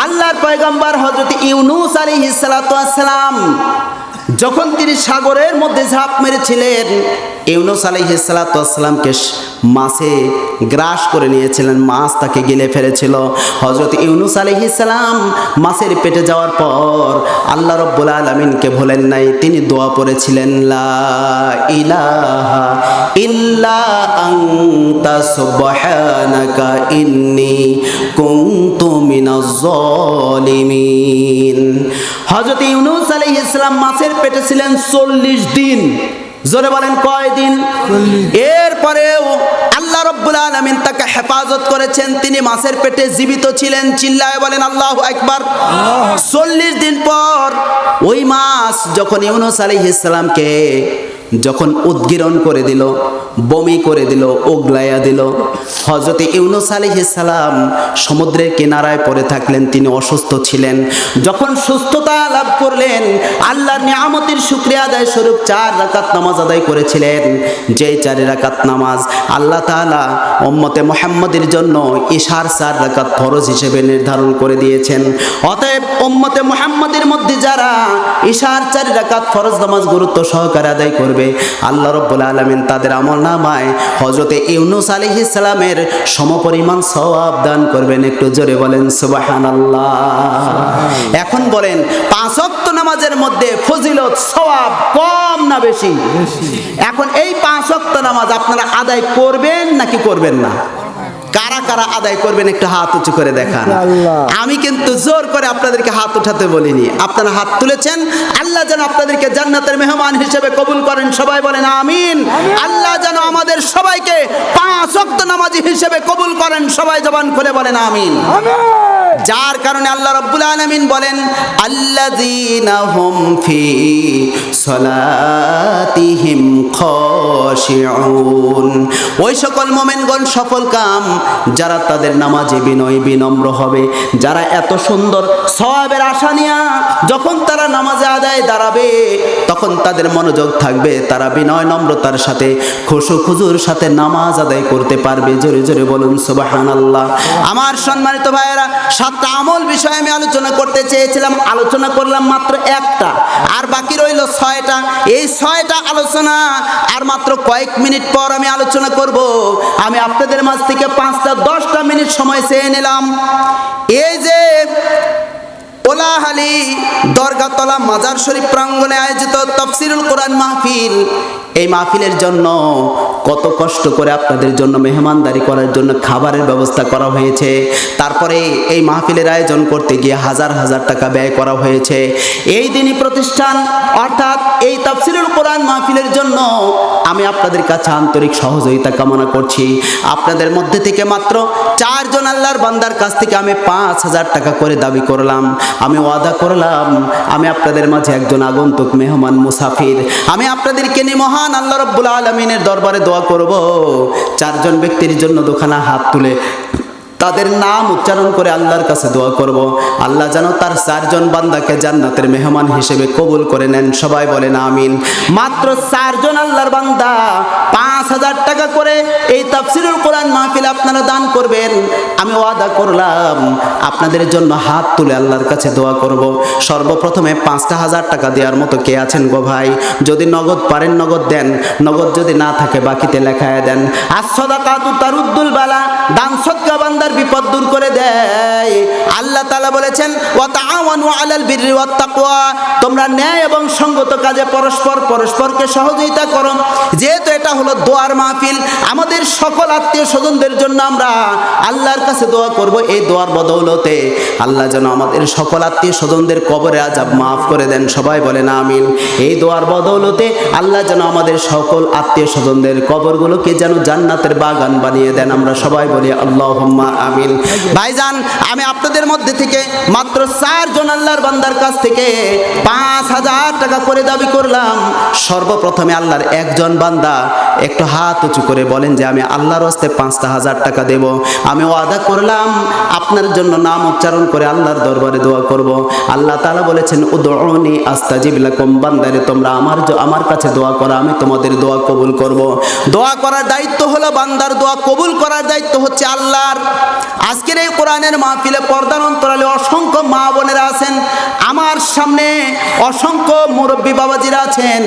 আল্লাহর পয়গম্বর হযরত ইউনূস আলাইহিস সালাতু ওয়াস সালাম যখন তিনি সাগরের মধ্যে ঝাঁপ মেরেছিলেন, ইউনূস আলাইহিস সালাতু ওয়াস সালামকে মাছে গ্রাস করে নিয়েছিলেন, মাছ তাকে গিলে ফেলেছিল। হযরত ইউনূস আলাইহিস সালাম মাছের পেটে যাওয়ার পর আল্লাহ রাব্বুল আলামিনকে ভুলেন নাই, তিনি দোয়া পড়েছিলেন, লা ইলাহা ইল্লা আনতা সুবহানাকা ইন্নী কুনতু মিনাজ জালিমিন। হযরত ইউনূস আলাইহিস সালাম মাছের পেটে ছিলেন 40 দিন। জোরে বলেন কয় দিন? এরপরেও আল্লাহ রাব্বুল আলামিন তাকে হেফাজত করেছেন, তিনি মাছের পেটে জীবিত ছিলেন। চিল্লায় বলেন আল্লাহু আকবার। 40 দিন পর ওই মাছ যখন ইউনূস আলাইহিস সালামকে যখন উদ্গীরণ করে দিল, বমি করে দিল, ওগলাইয়া দিল, হযরত ইউনূস আলাইহিস সালাম সমুদ্রের কিনারায় পড়ে থাকলেন, তিনি অসুস্থ ছিলেন। যখন সুস্থতা লাভ করলেন, আল্লাহর নিয়ামতের শুকরিয়া আদায় স্বরূপ 4 রাকাত নামাজ আদায় করেছিলেন। যেই 4 রাকাত নামাজ আল্লাহ তাআলা উম্মতে মুহাম্মাদের জন্য ঈশার 4 রাকাত ফরজ হিসেবে নির্ধারণ করে দিয়েছেন। অতএব উম্মতে মুহাম্মাদের মধ্যে যারা ঈশার 4 রাকাত ফরজ নামাজ গুরুত্ব সহকারে আদায় করবে, আল্লাহ রাব্বুল আলামিন তাদের আমলনামায় হযরতে ইউনূস আলাইহিস সালামের সমপরিমাণ সওয়াব দান করবেন। একটু জোরে বলেন সুবহানাল্লাহ। এখন বলেন 5 ওয়াক্ত নামাজের মধ্যে ফজিলত সওয়াব কম না বেশি? এখন এই 5 ওয়াক্ত নামাজ আপনারা আদায় করবেন নাকি করবেন না? কারা কারা আদায় করবেন একটু হাত উঁচু করে দেখান। আমি কিন্তু জোর করে আপনাদেরকে হাত উঠাতে বলিনি, আপনারা হাত তুলেছেন। আল্লাহ যেন আপনাদেরকে জান্নাতের মেহমান হিসেবে কবুল করেন, সবাই বলেন আমিন। আল্লাহ যেন আমাদের সবাইকে 5 ওয়াক্ত নামাজি হিসেবে কবুল করেন, সবাই জবান খুলে বলেন আমিন। যার কারণে আল্লাহ রাব্বুল আলামিন বলেন, আল্লাযীনা হুম ফি সলাতিহিম খাশিউন, ওই সকল মুমিনগণ সফল কাম যারা তাদের নামাজে বিনয় বিনম্র হবে, যারা এত সুন্দর সওয়াবের আশা নিয়ে যখন তারা নামাজে আদায় দাঁড়াবে তখন তাদের মনোযোগ থাকবে, তারা বিনয় নম্রতার সাথে খুশু খুজুর সাথে নামাজ আদায় করতে পারবে। জোরে জোরে বলুন সুবহানাল্লাহ। আমার সম্মানিত ভাইয়েরা, 7টা আমল বিষয়ে আমি আলোচনা করতে চেয়েছিলাম, আলোচনা করলাম মাত্র 1টা, আর বাকি রইল 6টা। এই 6টা আলোচনা আর মাত্র কয়েক মিনিট পর আমি আলোচনা করব। আমি আপনাদের মাঝ থেকে 5টা-10টা মিনিট সময় চেয়ে নিলাম। এই যে ওলাহালি দরগাতলা মাজার শরীফ প্রাঙ্গণে আয়োজিত তাফসিরুল কোরআন মাহফিল, এই মাহফিলের জন্য কত কষ্ট করে আপনাদের জন্য মেহমানদারি করার জন্য খাবারের ব্যবস্থা করা হয়েছে। তারপরে এই মাহফিলের আয়োজন করতে গিয়ে হাজার হাজার টাকা ব্যয় করা হয়েছে। এই দিনই প্রতিষ্ঠান অর্থাৎ এই তাফসিরুল কোরআন মাহফিলের জন্য আমি আপনাদের কাছে আন্তরিক সহযোগিতা কামনা করছি। আপনাদের মধ্যে থেকে মাত্র 4 জন আল্লাহর বান্দার কাছ থেকে আমি 5,000 টাকা করে দাবি করলাম। আমি ওয়াদা করলাম আমি আপনাদের মাঝে একজন আগন্তুক মেহমান মুসাফির, আমি আপনাদেরকে নিয়ে মহান আল্লাহ রাব্বুল আলামিনের দরবারে দোয়া করব। 4 জন ব্যক্তির জন্য দুখানা হাত তুলে তাদের নাম উচ্চারণ করে আল্লাহর কাছে দোয়া করব, আল্লাহ যেন তার 4 জন বান্দাকে জান্নাতের মেহমান হিসেবে কবুল করে নেন। সবাই বলেন আমিন। মাত্র 4 জন আল্লাহর বান্দা 5000 টাকা করে এই তাফসীরুল কোরআন মাহফিল আপনারা দান করবেন। আমি ওয়াদা করলাম আপনাদের জন্য হাত তুলে আল্লাহর কাছে দোয়া করব। সর্বপ্রথমে 5000 টাকা দেওয়ার মতো কে আছেন গো ভাই? যদি নগদ পারেন নগদ দেন, নগদ যদি না থাকে বাকিতে লেখায় দেন। as-সাদাকাতু তারুদ্দুল বালা, দান সদকা বান্দার বিপদ দূর করে দেয়। আল্লাহ তাআলা বলেছেন ওয়া তাআওয়ানু আলাল বিররি ওয়াত তাকওয়া, তোমরা ন্যায় এবং সঙ্গত কাজে পরস্পরকে সহযোগিতা করো। যেহেতু এটা হলো দোয়ার মাহফিল, আমাদের সকল আত্মীয় স্বজনদের জন্য আমরা আল্লাহর কাছে দোয়া করব। এই দোয়ার বদৌলতে আল্লাহ যেন আমাদের সকল আত্মীয় স্বজনদের কবরে আযাব মাফ করে দেন। সবাই বলেন আমিন। এই দোয়ার বদৌলতে আল্লাহ যেন আমাদের সকল আত্মীয় স্বজনদের কবরগুলোকে যেন জান্নাতের বাগান বানিয়ে দেন। আমরা সবাই বলি আল্লাহুম্মা আমিন। ভাইজান, আমি আপনাদের মধ্যে থেকে মাত্র 4 জন আল্লাহর বান্দার কাছ থেকে 5000 টাকা করে দাবি করলাম। সর্বপ্রথমে আল্লাহর একজন বান্দা একটু হাত উঁচু করে বলেন যে আমি আল্লাহর হস্তে 5000 টাকা দেব। আমি ওয়াদা করলাম আপনার জন্য নাম উচ্চারণ করে আল্লাহর দরবারে দোয়া করব। আল্লাহ তাআলা বলেছেন উদউনি আস্তাজিব লাকুম, বান্দারে তোমরা আমার কাছে দোয়া করো, আমি তোমাদের দোয়া কবুল করব। দোয়া করার দায়িত্ব হলো বান্দার, দোয়া কবুল করার দায়িত্ব হচ্ছে আল্লাহর। আজকের এই কোরআনের মাহফিলে পর্দার অন্তরালে অসংখ্য মা বোনেরা আছেন, আমার সামনে অসংখ্য মুরব্বী বাবাজিরা আছেন,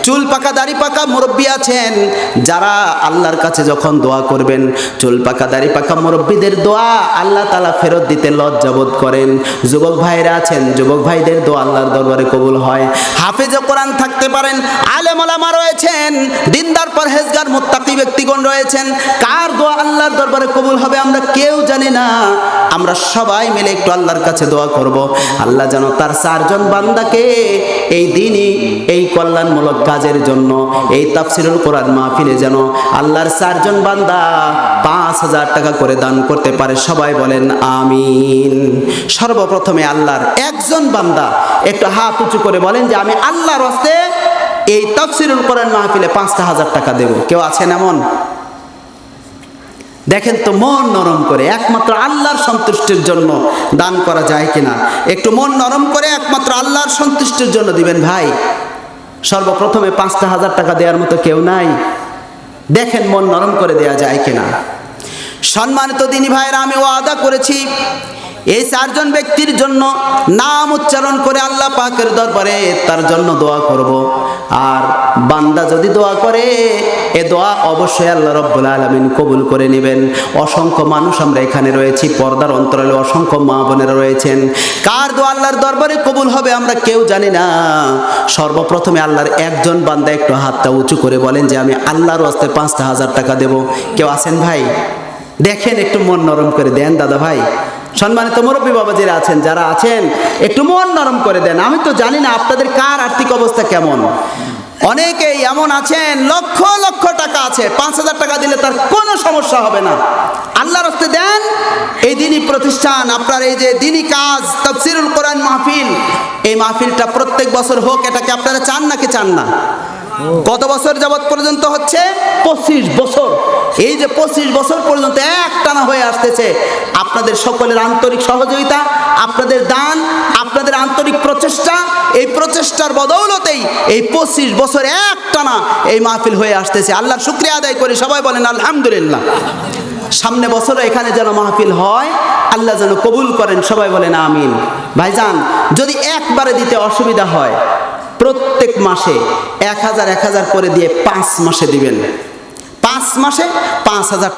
চুল পাকা দাড়ি পাকা মুরব্বী আছেন, যারা আল্লাহর কাছে যখন দোয়া করবেন চুল পাকা দাড়ি পাকা মুরব্বীদের দোয়া আল্লাহ তাআলা ফেরত দিতে লজ্জাবোধ করেন। যুবক ভাইরা আছেন, যুবক ভাইদের দোয়া আল্লাহর দরবারে কবুল হয়। হাফেজে কোরআন থাকতে পারেন, আলেম ওলামা রয়েছেন, দিনদার পরহেজগার মুত্তাকি ব্যক্তিগণ রয়েছেন, কার দোয়া আল্লাহর দরবারে কবুল হবে আমরা কেউ জানি না। আমরা সবাই মিলে একটু আল্লাহর কাছে দোয়া করব। আল্লাহ যেন তার 4 জন বান্দাকে এই দিনই এই কল্যাণমূলক কাজের জন্য এই তাফসীরুল কোরআন মাহফিলে যেন আল্লাহর 4 জন বান্দা 5000 টাকা করে দান করতে পারে। সবাই বলেন আমিন। সর্বপ্রথমে আল্লাহর একজন বান্দা একটু হাত উঁচু করে বলেন যে আমি আল্লাহর হস্তে এই তাফসীরুল কোরআন মাহফিলে 5000 টাকা দেব। কেউ আছেন এমন? দেখেন তো মন নরম করে একমাত্র আল্লাহর সন্তুষ্টির জন্য দান করা যায় কিনা। একটু মন নরম করে একমাত্র আল্লাহর সন্তুষ্টির জন্য দিবেন ভাই। সর্বপ্রথমে 5000 টাকা দেওয়ার মতো কেউ নাই? দেখেন মন নরম করে দেয়া যায় কিনা। সম্মানিত দিনী ভাইরা, আমি ওয়াদা করেছি এই 4 জন ব্যক্তির জন্য নাম উচ্চারণ করে আল্লাহ পাকের দরবারে তার জন্য দোয়া করব। আর বান্দা যদি দোয়া করে এ দোয়া অবশ্যই আল্লাহ রাব্বুল আলামিন কবুল করে নেবেন। অসংখ্য মানুষ আমরা এখানে রয়েছি, পর্দার অন্তরালে অসংখ্য মা বোনেরা রয়েছেন, কার দোয়া আল্লাহর দরবারে কবুল হবে আমরা কেউ জানি না। সর্বপ্রথমে আল্লাহর একজন বান্দা একটু হাতটা উঁচু করে বলেন যে আমি আল্লাহর হস্তে 5000 টাকা দেব। কেউ আছেন ভাই? দেখেন একটু মন নরম করে দেন দাদা ভাই। সম্মানিত মুরব্বী বাবাজিরা আছেন, যারা আছেন একটু মন নরম করে দেন। আমি তো জানি না আপনাদের কার আর্থিক অবস্থা কেমন। অনেকেই এমন আছেন লক্ষ লক্ষ টাকা আছে, 5000 টাকা দিলে তার কোনো সমস্যা হবে না। আল্লাহর হস্তে দেন। এই দিনী প্রতিষ্ঠান, আপনার এই যে দিনী কাজ তাফসীরুল কোরআন মাহফিল, এই মাহফিলটা প্রত্যেক বছর হোক, এটাকে আপনারা চান নাকি চান না? কত বছর যাবত পর্যন্ত হচ্ছে? 25 বছর। এই যে 25 বছর পর্যন্ত একটানা হয়ে আসতেছে। আপনাদের সকলের আন্তরিক সহযোগিতা, আপনাদের দান, আপনাদের আন্তরিক প্রচেষ্টা, এই প্রচেষ্টার বদৌলতেই এই 25 বছর একটানা এই মাহফিল হয়ে আসতেছে। আল্লাহর শুকরিয়া আদায় করি। সবাই বলেন আলহামদুলিল্লাহ। সামনে বছরও এখানে যেন মাহফিল হয়, আল্লাহ যেন কবুল করেন। সবাই বলেন আমিন। ভাইজান, যদি একবারে দিতে অসুবিধা হয় প্রত্যেক মাসে 1000 1000 করে দিয়ে 5 মাসে দিবেন। 5 মাসে 5000